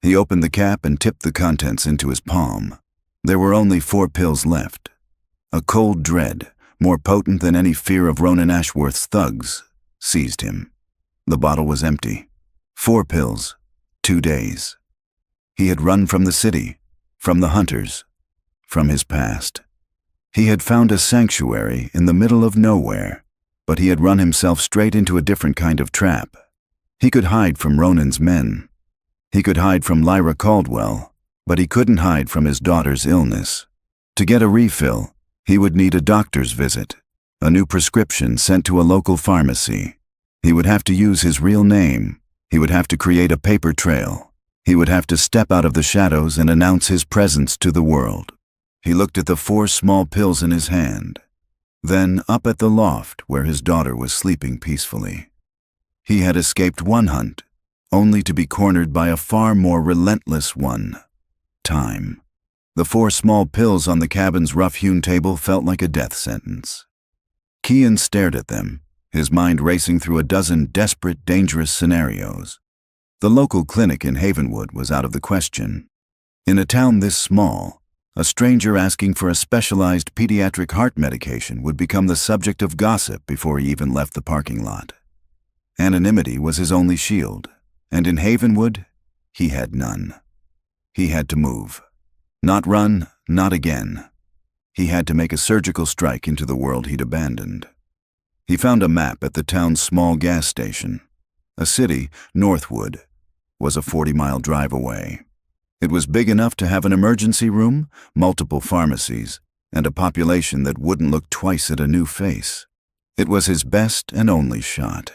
He opened the cap and tipped the contents into his palm. There were only 4 pills left. A cold dread, more potent than any fear of Ronan Ashworth's thugs, seized him. The bottle was empty. 4 pills, 2 days. He had run from the city, from the hunters, from his past. He had found a sanctuary in the middle of nowhere, but he had run himself straight into a different kind of trap. He could hide from Ronan's men. He could hide from Lyra Caldwell, but he couldn't hide from his daughter's illness. To get a refill, he would need a doctor's visit, a new prescription sent to a local pharmacy. He would have to use his real name. He would have to create a paper trail. He would have to step out of the shadows and announce his presence to the world. He looked at the 4 small pills in his hand, then up at the loft where his daughter was sleeping peacefully. He had escaped one hunt, only to be cornered by a far more relentless one. Time. The 4 small pills on the cabin's rough-hewn table felt like a death sentence. Kian stared at them, his mind racing through a dozen desperate, dangerous scenarios. The local clinic in Havenwood was out of the question. In a town this small, a stranger asking for a specialized pediatric heart medication would become the subject of gossip before he even left the parking lot. Anonymity was his only shield, and in Havenwood, he had none. He had to move. Not run, not again. He had to make a surgical strike into the world he'd abandoned. He found a map at the town's small gas station. A city, Northwood, was a 40-mile drive away. It was big enough to have an emergency room, multiple pharmacies, and a population that wouldn't look twice at a new face. It was his best and only shot.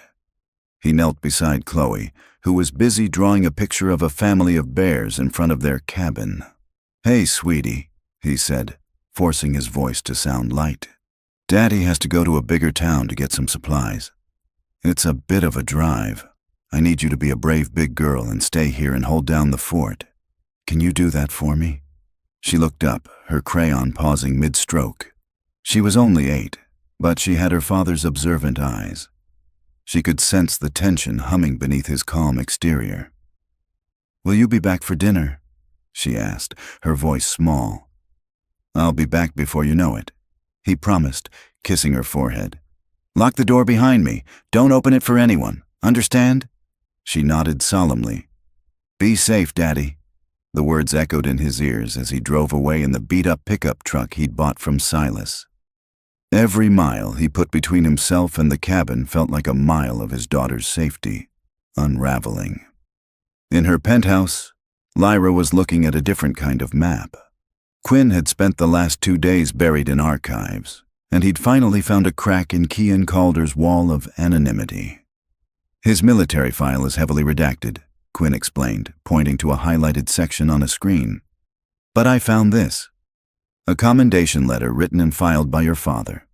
He knelt beside Chloe, who was busy drawing a picture of a family of bears in front of their cabin. "Hey, sweetie," he said, forcing his voice to sound light. "Daddy has to go to a bigger town to get some supplies. It's a bit of a drive. I need you to be a brave big girl and stay here and hold down the fort. Can you do that for me?" She looked up, her crayon pausing mid-stroke. She was only 8, but she had her father's observant eyes. She could sense the tension humming beneath his calm exterior. "Will you be back for dinner?" she asked, her voice small. "I'll be back before you know it," he promised, kissing her forehead. "Lock the door behind me. Don't open it for anyone. Understand?" She nodded solemnly. "Be safe, Daddy." The words echoed in his ears as he drove away in the beat-up pickup truck he'd bought from Silas. Every mile he put between himself and the cabin felt like a mile of his daughter's safety, unraveling. In her penthouse, Lyra was looking at a different kind of map. Quinn had spent the last 2 days buried in archives, and he'd finally found a crack in Kian Calder's wall of anonymity. His military file is heavily redacted, Quinn explained, pointing to a highlighted section on a screen. "But I found this. A commendation letter written and filed by your father."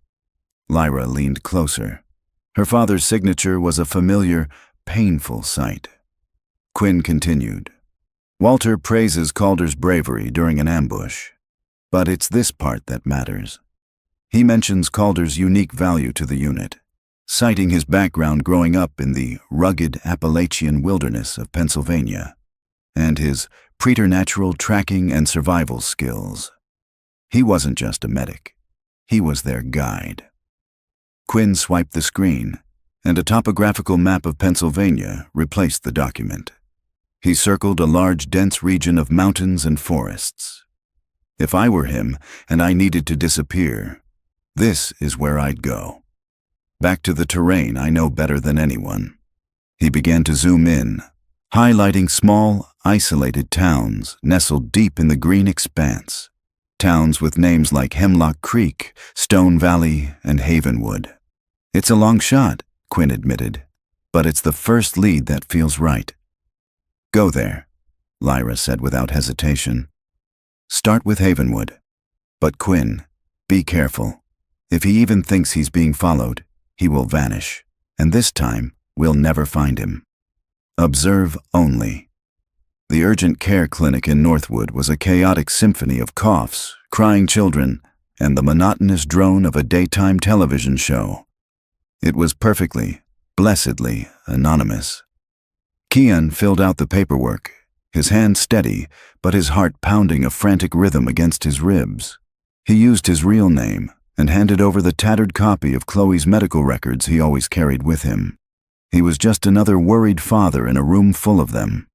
Lyra leaned closer. Her father's signature was a familiar, painful sight. Quinn continued. "Walter praises Calder's bravery during an ambush. But it's this part that matters. He mentions Calder's unique value to the unit, citing his background growing up in the rugged Appalachian wilderness of Pennsylvania, and his preternatural tracking and survival skills. He wasn't just a medic. He was their guide." Quinn swiped the screen, and a topographical map of Pennsylvania replaced the document. He circled a large, dense region of mountains and forests. "If I were him, and I needed to disappear, this is where I'd go. Back to the terrain I know better than anyone." He began to zoom in, highlighting small, isolated towns nestled deep in the green expanse. Towns with names like Hemlock Creek, Stone Valley, and Havenwood. "It's a long shot," Quinn admitted, "but it's the first lead that feels right." "Go there," Lyra said without hesitation. "Start with Havenwood. But Quinn, be careful. If he even thinks he's being followed, he will vanish, and this time we'll never find him. Observe only." The urgent care clinic in Northwood was a chaotic symphony of coughs, crying children, and the monotonous drone of a daytime television show. It was perfectly, blessedly anonymous. Kian filled out the paperwork, his hand steady, but his heart pounding a frantic rhythm against his ribs. He used his real name and handed over the tattered copy of Chloe's medical records he always carried with him. He was just another worried father in a room full of them.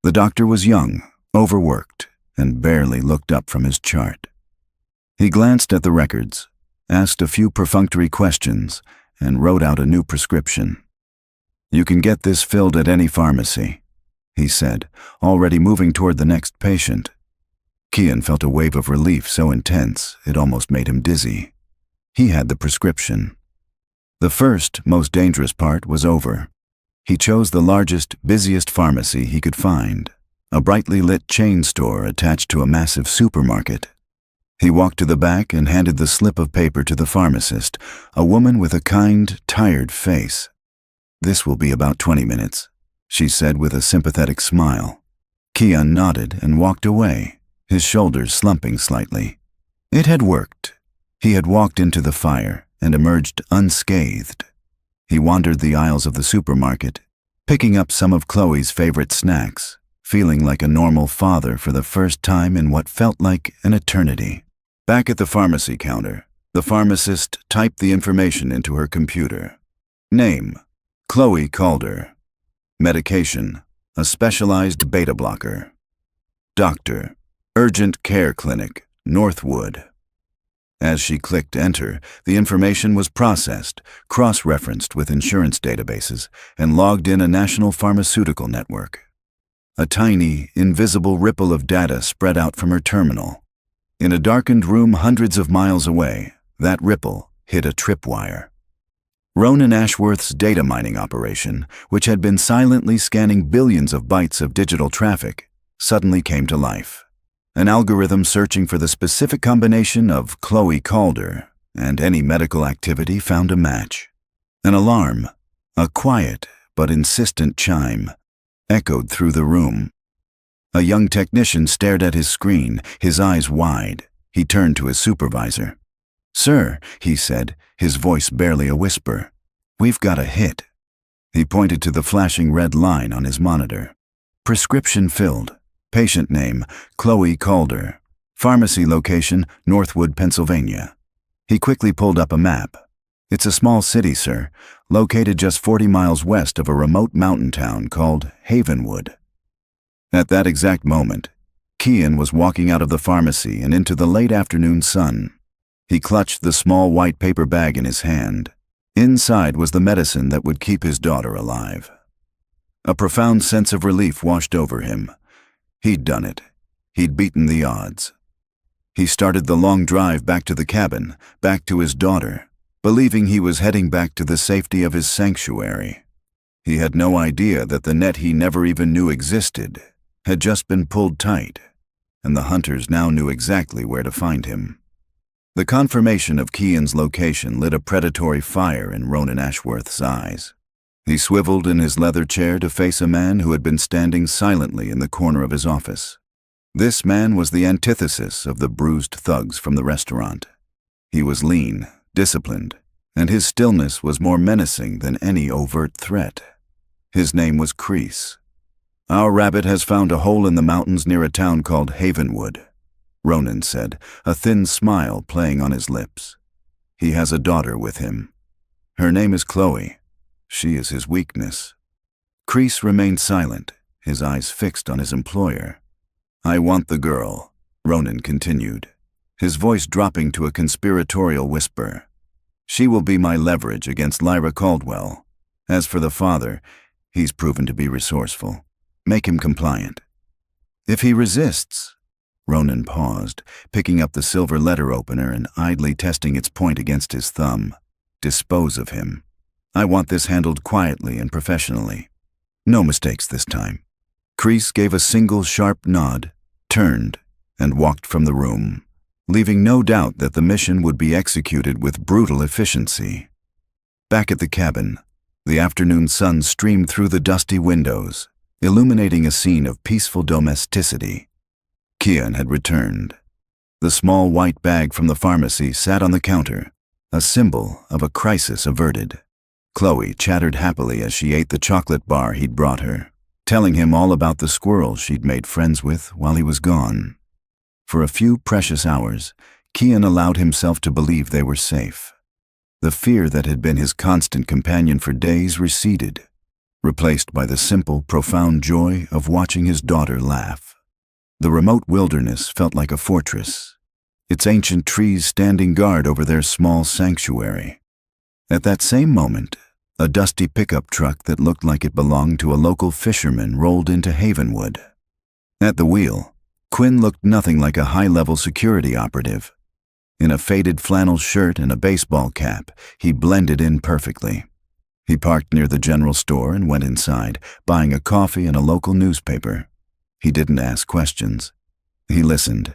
The doctor was young, overworked, and barely looked up from his chart. He glanced at the records, asked a few perfunctory questions, and wrote out a new prescription. "You can get this filled at any pharmacy," he said, already moving toward the next patient. Kian felt a wave of relief so intense it almost made him dizzy. He had the prescription. The first, most dangerous part was over. He chose the largest, busiest pharmacy he could find, a brightly lit chain store attached to a massive supermarket. He walked to the back and handed the slip of paper to the pharmacist, a woman with a kind, tired face. "This will be about 20 minutes, she said with a sympathetic smile. Kian nodded and walked away, his shoulders slumping slightly. It had worked. He had walked into the fire and emerged unscathed. He wandered the aisles of the supermarket, picking up some of Chloe's favorite snacks, feeling like a normal father for the first time in what felt like an eternity. Back at the pharmacy counter, the pharmacist typed the information into her computer. Name: Chloe Calder. Medication: a specialized beta blocker. Doctor: Urgent Care Clinic, Northwood. As she clicked enter, the information was processed, cross-referenced with insurance databases, and logged in a national pharmaceutical network. A tiny, invisible ripple of data spread out from her terminal. In a darkened room hundreds of miles away, that ripple hit a tripwire. Ronan Ashworth's data mining operation, which had been silently scanning billions of bytes of digital traffic, suddenly came to life. An algorithm searching for the specific combination of Chloe Calder and any medical activity found a match. An alarm, a quiet but insistent chime, echoed through the room. A young technician stared at his screen, his eyes wide. He turned to his supervisor. "Sir," he said, his voice barely a whisper, "we've got a hit." He pointed to the flashing red line on his monitor. Prescription filled. Patient name: Chloe Calder. Pharmacy location: Northwood, Pennsylvania. He quickly pulled up a map. "It's a small city, sir, located just 40 miles west of a remote mountain town called Havenwood." At that exact moment, Kian was walking out of the pharmacy and into the late afternoon sun. He clutched the small white paper bag in his hand. Inside was the medicine that would keep his daughter alive. A profound sense of relief washed over him. He'd done it. He'd beaten the odds. He started the long drive back to the cabin, back to his daughter, believing he was heading back to the safety of his sanctuary. He had no idea that the net he never even knew existed had just been pulled tight, and the hunters now knew exactly where to find him. The confirmation of Kian's location lit a predatory fire in Ronan Ashworth's eyes. He swiveled in his leather chair to face a man who had been standing silently in the corner of his office. This man was the antithesis of the bruised thugs from the restaurant. He was lean, disciplined, and his stillness was more menacing than any overt threat. His name was Kreese. "Our rabbit has found a hole in the mountains near a town called Havenwood," Ronan said, a thin smile playing on his lips. "He has a daughter with him. Her name is Chloe. She is his weakness." Kreese remained silent, his eyes fixed on his employer. "I want the girl," Ronan continued, his voice dropping to a conspiratorial whisper. "She will be my leverage against Lyra Caldwell. As for the father, he's proven to be resourceful. Make him compliant." "If he resists," Ronan paused, picking up the silver letter opener and idly testing its point against his thumb. "Dispose of him. I want this handled quietly and professionally. No mistakes this time." Kreese gave a single sharp nod, turned, and walked from the room, leaving no doubt that the mission would be executed with brutal efficiency. Back at the cabin, the afternoon sun streamed through the dusty windows, illuminating a scene of peaceful domesticity. Kian had returned. The small white bag from the pharmacy sat on the counter, a symbol of a crisis averted. Chloe chattered happily as she ate the chocolate bar he'd brought her, telling him all about the squirrel she'd made friends with while he was gone. For a few precious hours, Kian allowed himself to believe they were safe. The fear that had been his constant companion for days receded, replaced by the simple, profound joy of watching his daughter laugh. The remote wilderness felt like a fortress, its ancient trees standing guard over their small sanctuary. At that same moment, a dusty pickup truck that looked like it belonged to a local fisherman rolled into Havenwood. At the wheel, Quinn looked nothing like a high-level security operative. In a faded flannel shirt and a baseball cap, he blended in perfectly. He parked near the general store and went inside, buying a coffee and a local newspaper. He didn't ask questions. He listened.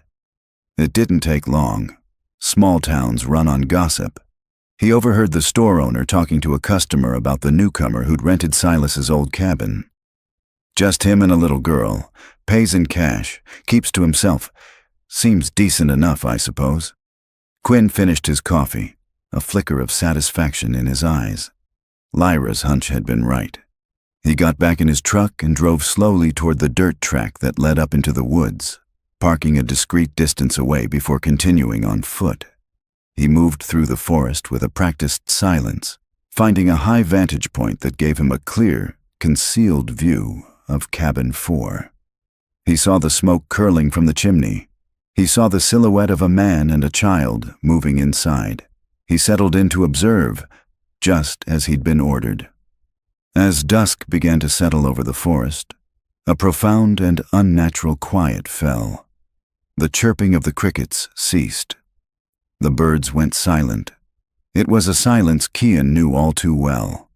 It didn't take long. Small towns run on gossip. He overheard the store owner talking to a customer about the newcomer who'd rented Silas's old cabin. "Just him and a little girl. Pays in cash. Keeps to himself. Seems decent enough, I suppose." Quinn finished his coffee, a flicker of satisfaction in his eyes. Lyra's hunch had been right. He got back in his truck and drove slowly toward the dirt track that led up into the woods, parking a discreet distance away before continuing on foot. He moved through the forest with a practiced silence, finding a high vantage point that gave him a clear, concealed view of Cabin 4. He saw the smoke curling from the chimney. He saw the silhouette of a man and a child moving inside. He settled in to observe, just as he'd been ordered. As dusk began to settle over the forest, a profound and unnatural quiet fell. The chirping of the crickets ceased. The birds went silent. It was a silence Kian knew all too well.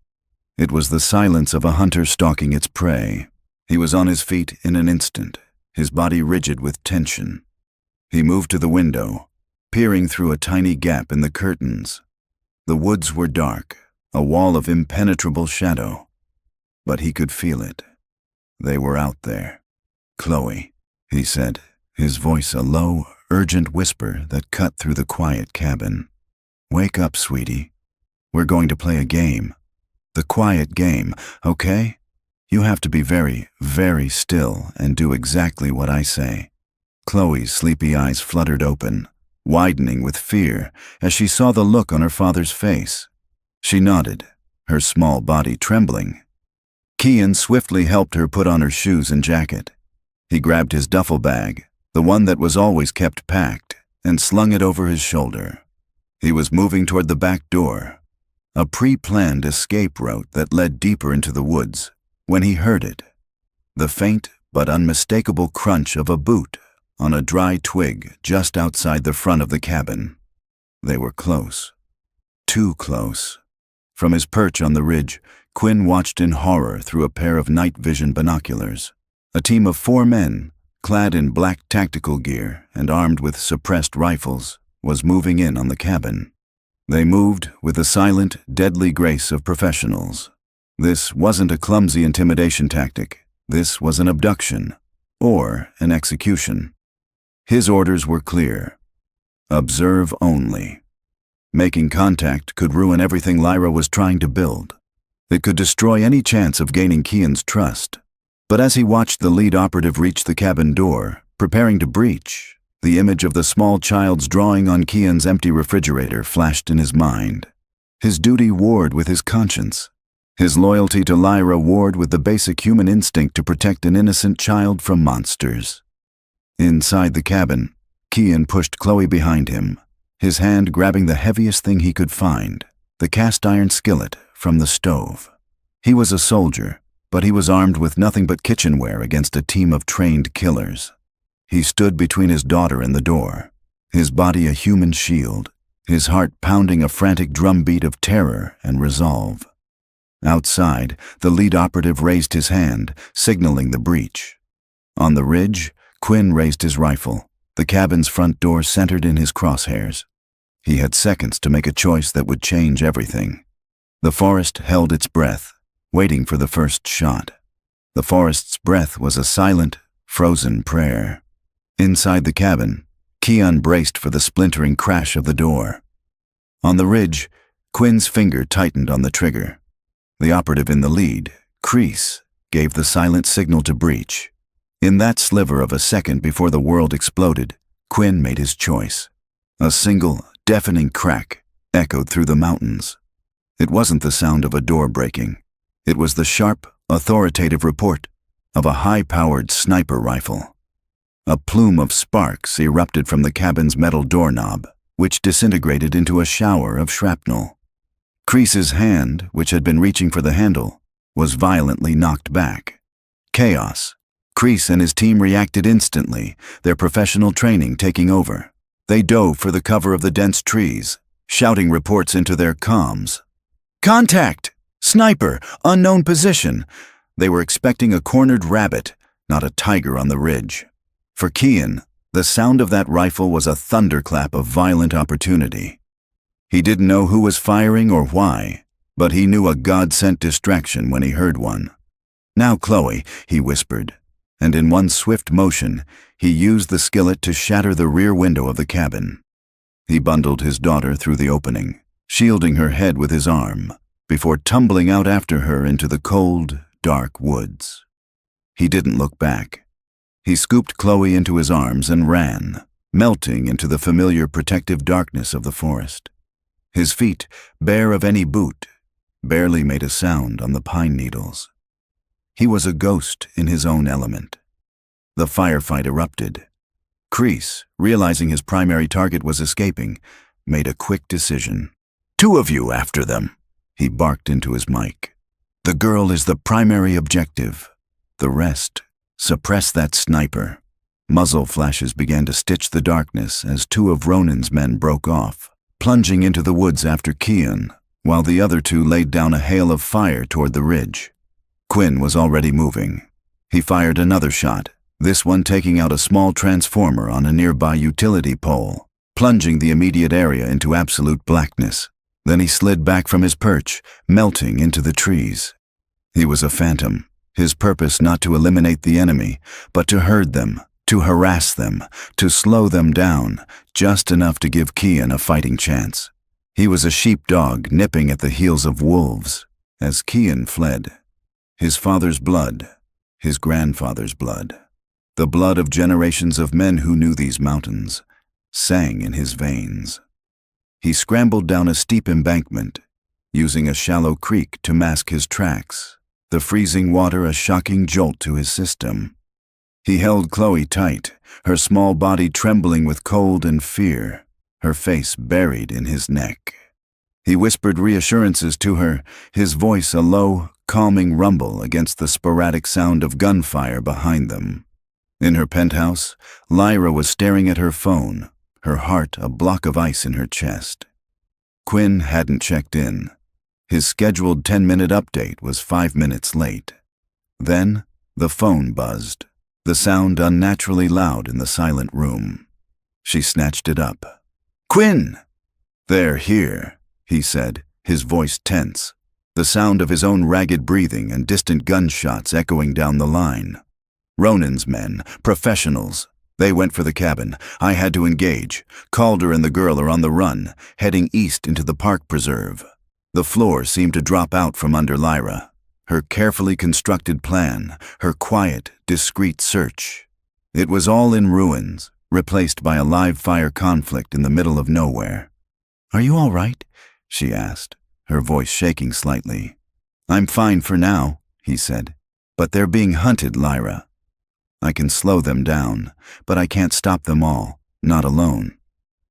It was the silence of a hunter stalking its prey. He was on his feet in an instant, his body rigid with tension. He moved to the window, peering through a tiny gap in the curtains. The woods were dark, a wall of impenetrable shadow. But he could feel it. They were out there. "Chloe," he said, his voice a low, urgent whisper that cut through the quiet cabin. "Wake up, sweetie. We're going to play a game. The quiet game, okay? You have to be very, very still and do exactly what I say." Chloe's sleepy eyes fluttered open, widening with fear as she saw the look on her father's face. She nodded, her small body trembling. Kian swiftly helped her put on her shoes and jacket. He grabbed his duffel bag, the one that was always kept packed, and slung it over his shoulder. He was moving toward the back door, a pre-planned escape route that led deeper into the woods, when he heard it, the faint but unmistakable crunch of a boot on a dry twig just outside the front of the cabin. They were close. Too close. From his perch on the ridge, Quinn watched in horror through a pair of night vision binoculars. A team of 4 men, clad in black tactical gear and armed with suppressed rifles, was moving in on the cabin. They moved with the silent, deadly grace of professionals. This wasn't a clumsy intimidation tactic. This was an abduction, or an execution. His orders were clear. Observe only. Making contact could ruin everything Lyra was trying to build. It could destroy any chance of gaining Kian's trust. But as he watched the lead operative reach the cabin door, preparing to breach, the image of the small child's drawing on Kian's empty refrigerator flashed in his mind. His duty warred with his conscience. His loyalty to Lyra warred with the basic human instinct to protect an innocent child from monsters. Inside the cabin, Kian pushed Chloe behind him, his hand grabbing the heaviest thing he could find, the cast-iron skillet from the stove. He was a soldier, but he was armed with nothing but kitchenware against a team of trained killers. He stood between his daughter and the door, his body a human shield, his heart pounding a frantic drumbeat of terror and resolve. Outside, the lead operative raised his hand, signaling the breach. On the ridge, Quinn raised his rifle, the cabin's front door centered in his crosshairs. He had seconds to make a choice that would change everything. The forest held its breath, waiting for the first shot. The forest's breath was a silent, frozen prayer. Inside the cabin, Kian braced for the splintering crash of the door. On the ridge, Quinn's finger tightened on the trigger. The operative in the lead, Kreese, gave the silent signal to breach. In that sliver of a second before the world exploded, Quinn made his choice. A single, deafening crack echoed through the mountains. It wasn't the sound of a door breaking. It was the sharp, authoritative report of a high-powered sniper rifle. A plume of sparks erupted from the cabin's metal doorknob, which disintegrated into a shower of shrapnel. Kreese's hand, which had been reaching for the handle, was violently knocked back. Chaos. Kreese and his team reacted instantly, their professional training taking over. They dove for the cover of the dense trees, shouting reports into their comms. "Contact! Sniper! Unknown position!" They were expecting a cornered rabbit, not a tiger on the ridge. For Kian, the sound of that rifle was a thunderclap of violent opportunity. He didn't know who was firing or why, but he knew a God-sent distraction when he heard one. "Now, Chloe," he whispered, and in one swift motion, he used the skillet to shatter the rear window of the cabin. He bundled his daughter through the opening, shielding her head with his arm, before tumbling out after her into the cold, dark woods. He didn't look back. He scooped Chloe into his arms and ran, melting into the familiar protective darkness of the forest. His feet, bare of any boot, barely made a sound on the pine needles. He was a ghost in his own element. The firefight erupted. Kreese, realizing his primary target was escaping, made a quick decision. "2 of you after them," he barked into his mic. "The girl is the primary objective. The rest, suppress that sniper." Muzzle flashes began to stitch the darkness as 2 of Ronan's men broke off, plunging into the woods after Kian, while the other 2 laid down a hail of fire toward the ridge. Quinn was already moving. He fired another shot, this one taking out a small transformer on a nearby utility pole, plunging the immediate area into absolute blackness. Then he slid back from his perch, melting into the trees. He was a phantom, his purpose not to eliminate the enemy, but to herd them, to harass them, to slow them down, just enough to give Kian a fighting chance. He was a sheepdog nipping at the heels of wolves, as Kian fled. His father's blood, his grandfather's blood, the blood of generations of men who knew these mountains, sang in his veins. He scrambled down a steep embankment, using a shallow creek to mask his tracks, the freezing water a shocking jolt to his system. He held Chloe tight, her small body trembling with cold and fear, her face buried in his neck. He whispered reassurances to her, his voice a low, calming rumble against the sporadic sound of gunfire behind them. In her penthouse, Lyra was staring at her phone, her heart a block of ice in her chest. Quinn hadn't checked in. His scheduled 10-minute update was 5 minutes late. Then, the phone buzzed, the sound unnaturally loud in the silent room. She snatched it up. "Quinn!" "They're here," he said, his voice tense, the sound of his own ragged breathing and distant gunshots echoing down the line. "Ronan's men, professionals. They went for the cabin. I had to engage. Calder and the girl are on the run, heading east into the park preserve." The floor seemed to drop out from under Lyra. Her carefully constructed plan, her quiet, discreet search. It was all in ruins, replaced by a live-fire conflict in the middle of nowhere. "Are you all right?" she asked, her voice shaking slightly. "I'm fine for now," he said. "But they're being hunted, Lyra. I can slow them down, but I can't stop them all, not alone."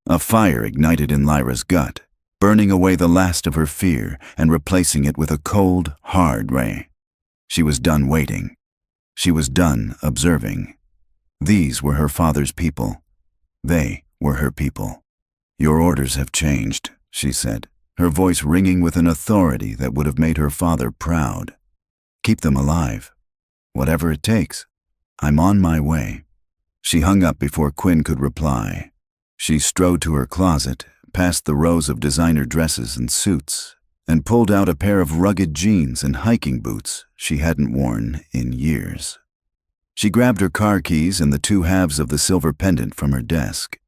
A fire ignited in Lyra's gut, burning away the last of her fear and replacing it with a cold, hard ray. She was done waiting. She was done observing. These were her father's people. They were her people. "Your orders have changed," she said, her voice ringing with an authority that would have made her father proud. "Keep them alive. Whatever it takes. I'm on my way." She hung up before Quinn could reply. She strode to her closet, past the rows of designer dresses and suits, and pulled out a pair of rugged jeans and hiking boots she hadn't worn in years. She grabbed her car keys and the two halves of the silver pendant from her desk.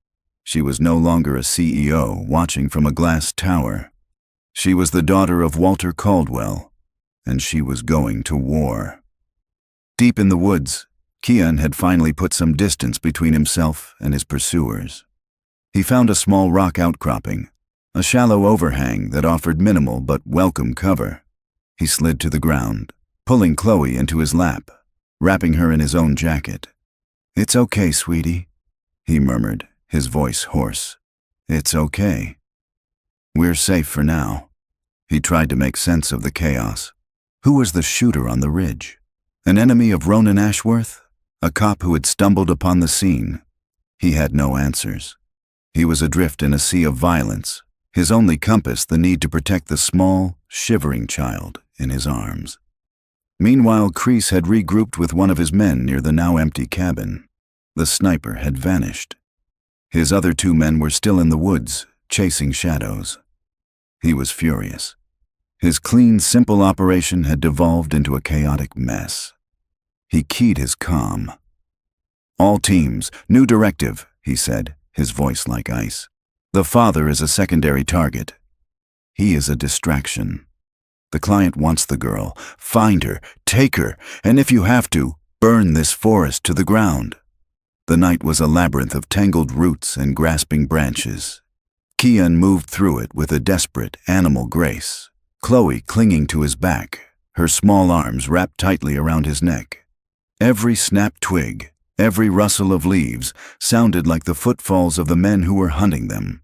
She was no longer a CEO watching from a glass tower. She was the daughter of Walter Caldwell, and she was going to war. Deep in the woods, Kian had finally put some distance between himself and his pursuers. He found a small rock outcropping, a shallow overhang that offered minimal but welcome cover. He slid to the ground, pulling Chloe into his lap, wrapping her in his own jacket. "It's okay, sweetie," he murmured, his voice hoarse. "It's okay. We're safe for now." He tried to make sense of the chaos. Who was the shooter on the ridge? An enemy of Ronan Ashworth? A cop who had stumbled upon the scene? He had no answers. He was adrift in a sea of violence, his only compass the need to protect the small, shivering child in his arms. Meanwhile, Kreese had regrouped with one of his men near the now empty cabin. The sniper had vanished. His other two men were still in the woods, chasing shadows. He was furious. His clean, simple operation had devolved into a chaotic mess. He keyed his calm. "All teams, new directive," he said, his voice like ice. "The father is a secondary target. He is a distraction. The client wants the girl. Find her, take her, and if you have to, burn this forest to the ground." The night was a labyrinth of tangled roots and grasping branches. Kian moved through it with a desperate, animal grace, Chloe clinging to his back, her small arms wrapped tightly around his neck. Every snapped twig, every rustle of leaves sounded like the footfalls of the men who were hunting them.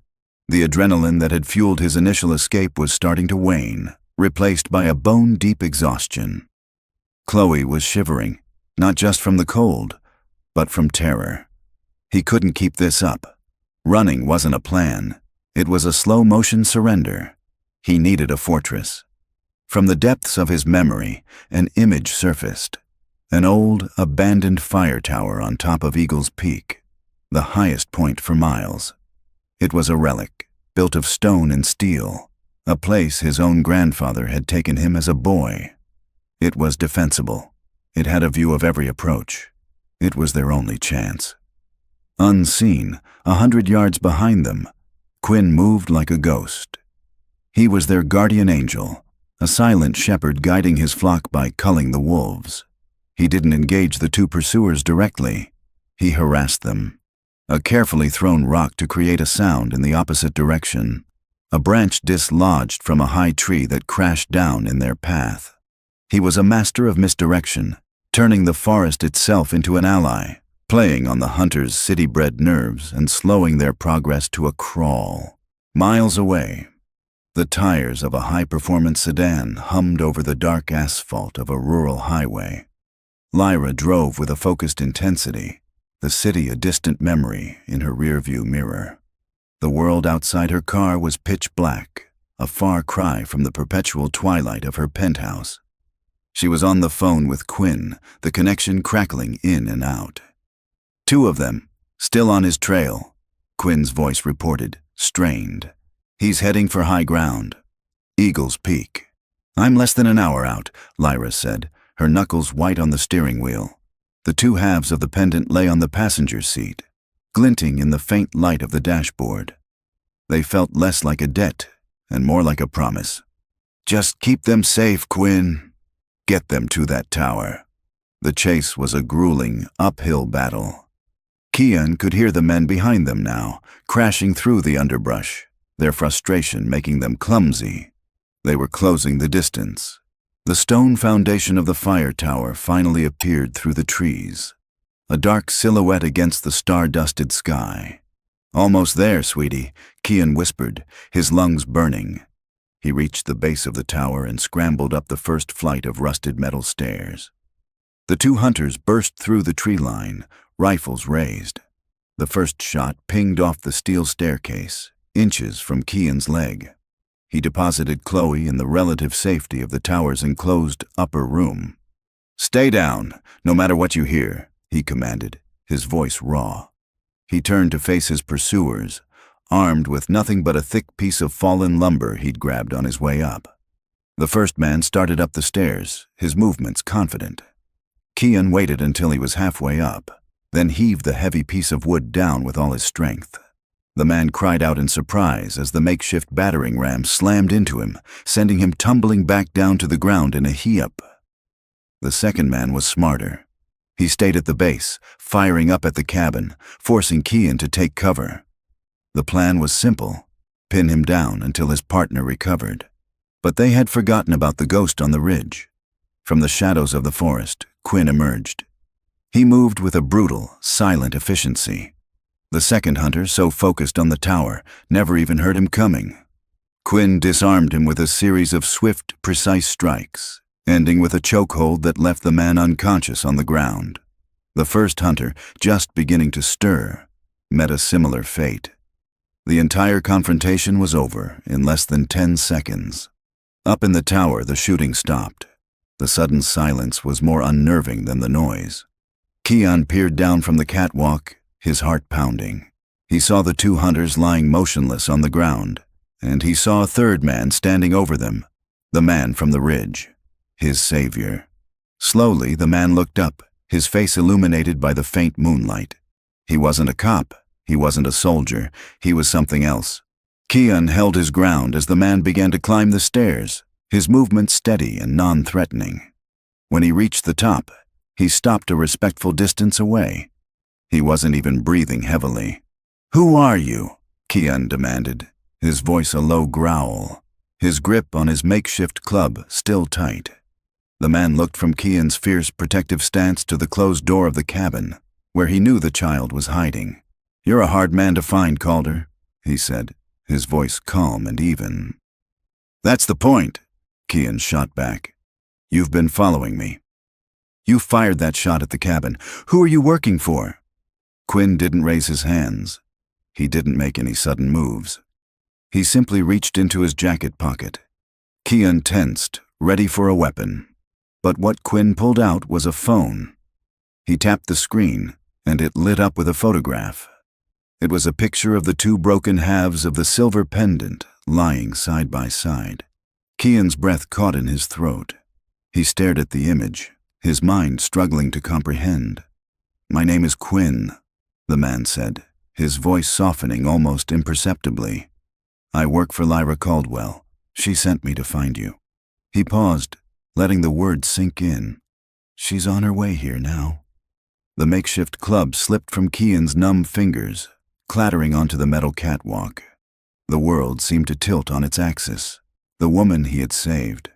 The adrenaline that had fueled his initial escape was starting to wane, replaced by a bone-deep exhaustion. Chloe was shivering, not just from the cold, but from terror. He couldn't keep this up. Running wasn't a plan. It was a slow-motion surrender. He needed a fortress. From the depths of his memory, an image surfaced. An old, abandoned fire tower on top of Eagle's Peak, the highest point for miles. It was a relic, built of stone and steel, a place his own grandfather had taken him as a boy. It was defensible. It had a view of every approach. It was their only chance. Unseen, 100 yards behind them, Quinn moved like a ghost. He was their guardian angel, a silent shepherd guiding his flock by culling the wolves. He didn't engage the two pursuers directly. He harassed them. A carefully thrown rock to create a sound in the opposite direction. A branch dislodged from a high tree that crashed down in their path. He was a master of misdirection, turning the forest itself into an ally, playing on the hunters' city-bred nerves and slowing their progress to a crawl. Miles away, the tires of a high-performance sedan hummed over the dark asphalt of a rural highway. Lyra drove with a focused intensity, the city a distant memory in her rearview mirror. The world outside her car was pitch black, a far cry from the perpetual twilight of her penthouse. She was on the phone with Quinn, the connection crackling in and out. Two of them, still on his trail, Quinn's voice reported, strained. He's heading for high ground. Eagle's Peak. I'm less than an hour out, Lyra said, her knuckles white on the steering wheel. The two halves of the pendant lay on the passenger's seat, glinting in the faint light of the dashboard. They felt less like a debt and more like a promise. Just keep them safe, Quinn. Get them to that tower. The chase was a grueling, uphill battle. Kian could hear the men behind them now, crashing through the underbrush, their frustration making them clumsy. They were closing the distance. The stone foundation of the fire tower finally appeared through the trees, a dark silhouette against the star-dusted sky. Almost there, sweetie, Kian whispered, his lungs burning. He reached the base of the tower and scrambled up the first flight of rusted metal stairs. The two hunters burst through the tree line, rifles raised. The first shot pinged off the steel staircase, inches from Kian's leg. He deposited Chloe in the relative safety of the tower's enclosed upper room. Stay down, no matter what you hear, he commanded, his voice raw. He turned to face his pursuers, armed with nothing but a thick piece of fallen lumber he'd grabbed on his way up. The first man started up the stairs, his movements confident. Kian waited until he was halfway up, then heaved the heavy piece of wood down with all his strength. The man cried out in surprise as the makeshift battering ram slammed into him, sending him tumbling back down to the ground in a heap. The second man was smarter. He stayed at the base, firing up at the cabin, forcing Kian to take cover. The plan was simple: pin him down until his partner recovered. But they had forgotten about the ghost on the ridge. From the shadows of the forest, Quinn emerged. He moved with a brutal, silent efficiency. The second hunter, so focused on the tower, never even heard him coming. Quinn disarmed him with a series of swift, precise strikes, ending with a chokehold that left the man unconscious on the ground. The first hunter, just beginning to stir, met a similar fate. The entire confrontation was over in less than 10 seconds. Up in the tower, the shooting stopped. The sudden silence was more unnerving than the noise. Kian peered down from the catwalk, his heart pounding. He saw the two hunters lying motionless on the ground, and he saw a third man standing over them, the man from the ridge, his savior. Slowly, the man looked up, his face illuminated by the faint moonlight. He wasn't a cop, he wasn't a soldier, he was something else. Kian held his ground as the man began to climb the stairs, his movement steady and non-threatening. When he reached the top, he stopped a respectful distance away. He wasn't even breathing heavily. "Who are you?" Kian demanded, his voice a low growl, his grip on his makeshift club still tight. The man looked from Kian's fierce protective stance to the closed door of the cabin, where he knew the child was hiding. "You're a hard man to find, Calder," he said, his voice calm and even. "That's the point," Kian shot back. "You've been following me. You fired that shot at the cabin. Who are you working for?" Quinn didn't raise his hands. He didn't make any sudden moves. He simply reached into his jacket pocket. Kian tensed, ready for a weapon. But what Quinn pulled out was a phone. He tapped the screen, and it lit up with a photograph. It was a picture of the two broken halves of the silver pendant lying side by side. Kian's breath caught in his throat. He stared at the image, his mind struggling to comprehend. "My name is Quinn," the man said, his voice softening almost imperceptibly. "I work for Lyra Caldwell. She sent me to find you." He paused, letting the words sink in. "She's on her way here now." The makeshift club slipped from Kian's numb fingers, clattering onto the metal catwalk. The world seemed to tilt on its axis. The woman he had saved.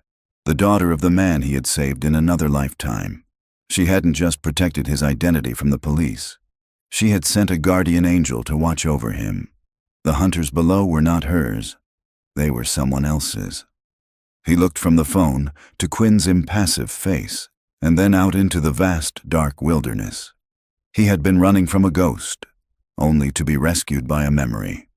The daughter of the man he had saved in another lifetime. She hadn't just protected his identity from the police. She had sent a guardian angel to watch over him. The hunters below were not hers. They were someone else's. He looked from the phone to Quinn's impassive face, and then out into the vast, dark wilderness. He had been running from a ghost, only to be rescued by a memory.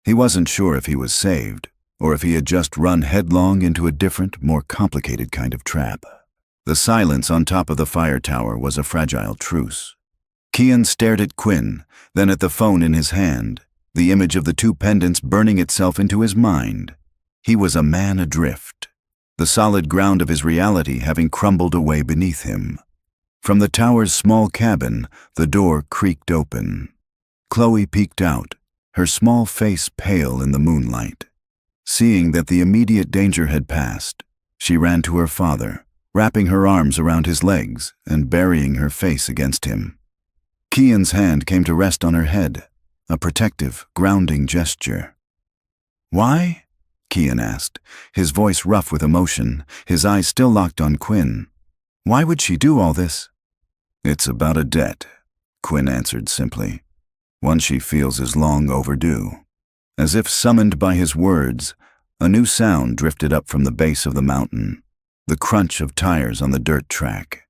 He wasn't sure if he was saved, or if he had just run headlong into a different, more complicated kind of trap. The silence on top of the fire tower was a fragile truce. Kian stared at Quinn, then at the phone in his hand, the image of the two pendants burning itself into his mind. He was a man adrift, the solid ground of his reality having crumbled away beneath him. From the tower's small cabin, the door creaked open. Chloe peeked out, her small face pale in the moonlight. Seeing that the immediate danger had passed, she ran to her father, wrapping her arms around his legs and burying her face against him. Kian's hand came to rest on her head, a protective, grounding gesture. "Why?" Kian asked, his voice rough with emotion, his eyes still locked on Quinn. "Why would she do all this?" "It's about a debt," Quinn answered simply. "One she feels is long overdue." As if summoned by his words, a new sound drifted up from the base of the mountain, the crunch of tires on the dirt track.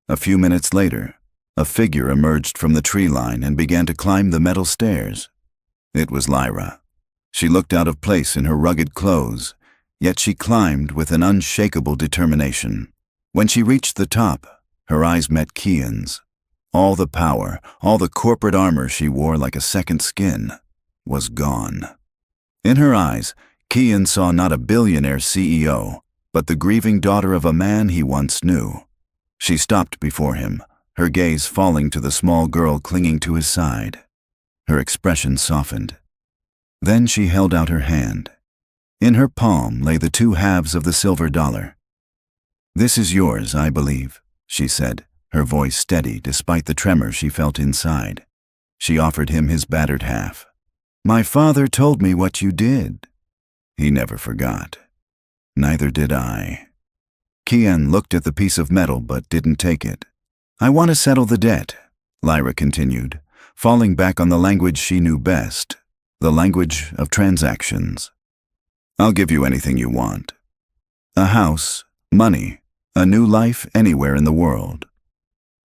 A few minutes later, a figure emerged from the tree line and began to climb the metal stairs. It was Lyra. She looked out of place in her rugged clothes, yet she climbed with an unshakable determination. When she reached the top, her eyes met Kian's. All the power, all the corporate armor she wore like a second skin, was gone. In her eyes, Kian saw not a billionaire CEO, but the grieving daughter of a man he once knew. She stopped before him, her gaze falling to the small girl clinging to his side. Her expression softened. Then she held out her hand. In her palm lay the two halves of the silver dollar. "This is yours, I believe," she said, her voice steady despite the tremor she felt inside. She offered him his battered half. "My father told me what you did." He never forgot. Neither did I. Kian looked at the piece of metal but didn't take it. "I want to settle the debt," Lyra continued, falling back on the language she knew best, the language of transactions. "I'll give you anything you want. A house, money, a new life anywhere in the world.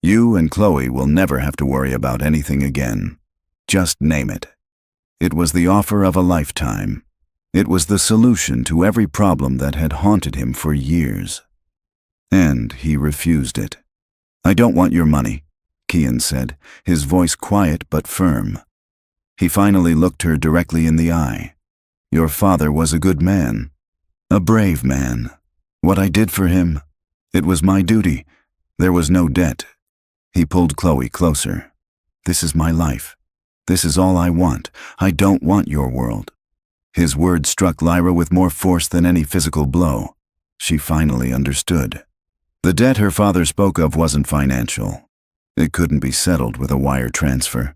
You and Chloe will never have to worry about anything again. Just name it." It was the offer of a lifetime. It was the solution to every problem that had haunted him for years. And he refused it. "I don't want your money," Kian said, his voice quiet but firm. He finally looked her directly in the eye. "Your father was a good man, a brave man. What I did for him, it was my duty. There was no debt." He pulled Chloe closer. "This is my life. This is all I want. I don't want your world." His words struck Lyra with more force than any physical blow. She finally understood. The debt her father spoke of wasn't financial. It couldn't be settled with a wire transfer.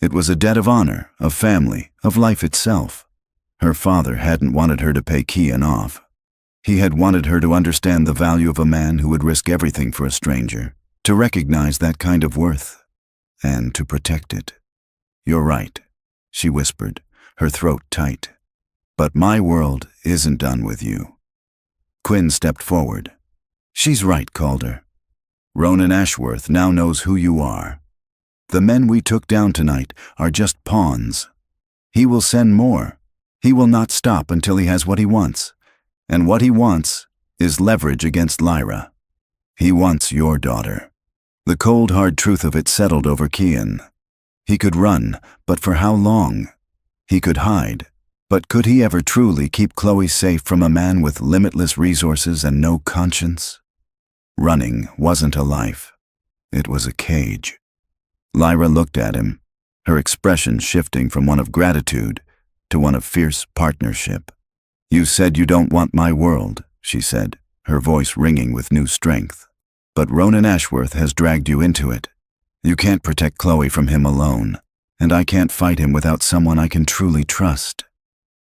It was a debt of honor, of family, of life itself. Her father hadn't wanted her to pay Kian off. He had wanted her to understand the value of a man who would risk everything for a stranger, to recognize that kind of worth, and to protect it. "You're right," she whispered, her throat tight. "But my world isn't done with you." Quinn stepped forward. "She's right, Calder. Ronan Ashworth now knows who you are. The men we took down tonight are just pawns. He will send more. He will not stop until he has what he wants. And what he wants is leverage against Lyra. He wants your daughter." The cold, hard truth of it settled over Kian. He could run, but for how long? He could hide, but could he ever truly keep Chloe safe from a man with limitless resources and no conscience? Running wasn't a life. It was a cage. Lyra looked at him, her expression shifting from one of gratitude to one of fierce partnership. "You said you don't want my world," she said, her voice ringing with new strength. "But Ronan Ashworth has dragged you into it. You can't protect Chloe from him alone, and I can't fight him without someone I can truly trust."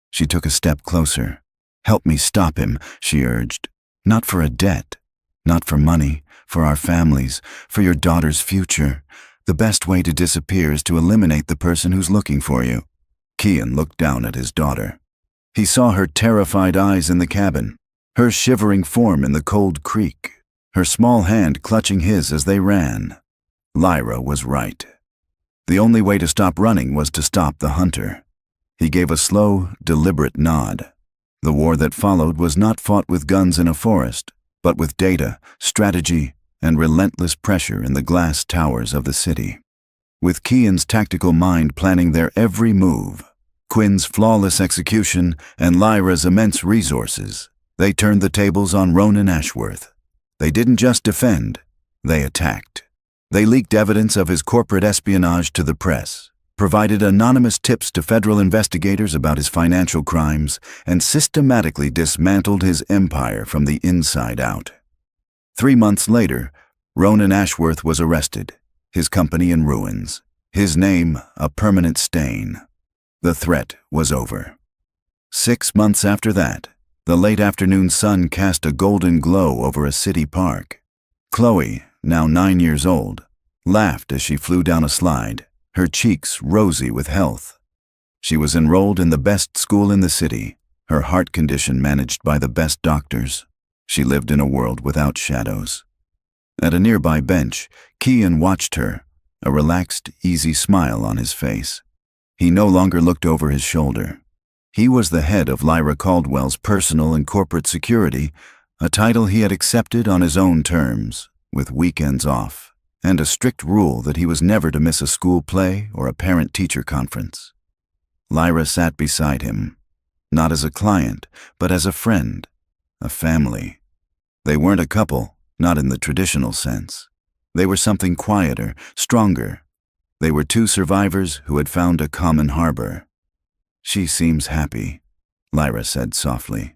She took a step closer. "Help me stop him," she urged. "Not for a debt, not for money, for our families, for your daughter's future. The best way to disappear is to eliminate the person who's looking for you." Kian looked down at his daughter. He saw her terrified eyes in the cabin, her shivering form in the cold creek, her small hand clutching his as they ran. Lyra was right. The only way to stop running was to stop the hunter. He gave a slow, deliberate nod. The war that followed was not fought with guns in a forest, but with data, strategy, and relentless pressure in the glass towers of the city. With Kian's tactical mind planning their every move, Quinn's flawless execution, and Lyra's immense resources, they turned the tables on Ronan Ashworth. They didn't just defend, they attacked. They leaked evidence of his corporate espionage to the press, provided anonymous tips to federal investigators about his financial crimes, and systematically dismantled his empire from the inside out. 3 months later, Ronan Ashworth was arrested, his company in ruins, his name a permanent stain. The threat was over. 6 months after that, the late afternoon sun cast a golden glow over a city park. Chloe, now 9 years old, laughed as she flew down a slide, her cheeks rosy with health. She was enrolled in the best school in the city, her heart condition managed by the best doctors. She lived in a world without shadows. At a nearby bench, Kian watched her, a relaxed, easy smile on his face. He no longer looked over his shoulder. He was the head of Lyra Caldwell's personal and corporate security, a title he had accepted on his own terms, with weekends off, and a strict rule that he was never to miss a school play or a parent-teacher conference. Lyra sat beside him, not as a client, but as a friend, a family. They weren't a couple, not in the traditional sense. They were something quieter, stronger. They were two survivors who had found a common harbor. "She seems happy," Lyra said softly.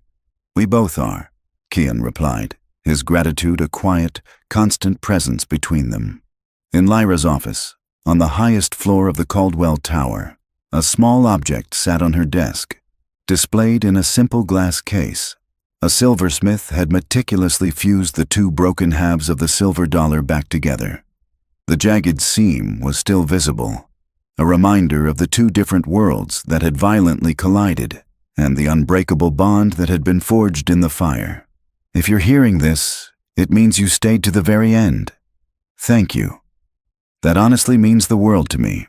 "We both are," Kian replied, his gratitude a quiet, constant presence between them. In Lyra's office, on the highest floor of the Caldwell Tower, a small object sat on her desk, displayed in a simple glass case. A silversmith had meticulously fused the two broken halves of the silver dollar back together. The jagged seam was still visible, a reminder of the two different worlds that had violently collided, and the unbreakable bond that had been forged in the fire. "If you're hearing this, it means you stayed to the very end. Thank you. That honestly means the world to me.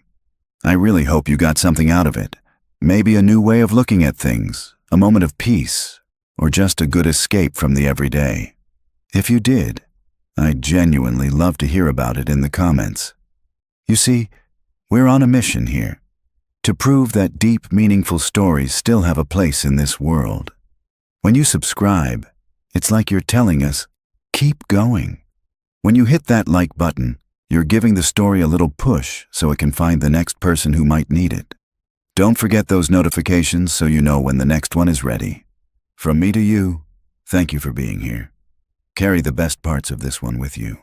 I really hope you got something out of it. Maybe a new way of looking at things, a moment of peace, or just a good escape from the everyday. If you did, I'd genuinely love to hear about it in the comments. You see, we're on a mission here, to prove that deep, meaningful stories still have a place in this world. When you subscribe, it's like you're telling us, keep going. When you hit that like button, you're giving the story a little push so it can find the next person who might need it. Don't forget those notifications so you know when the next one is ready. From me to you, thank you for being here. Carry the best parts of this one with you.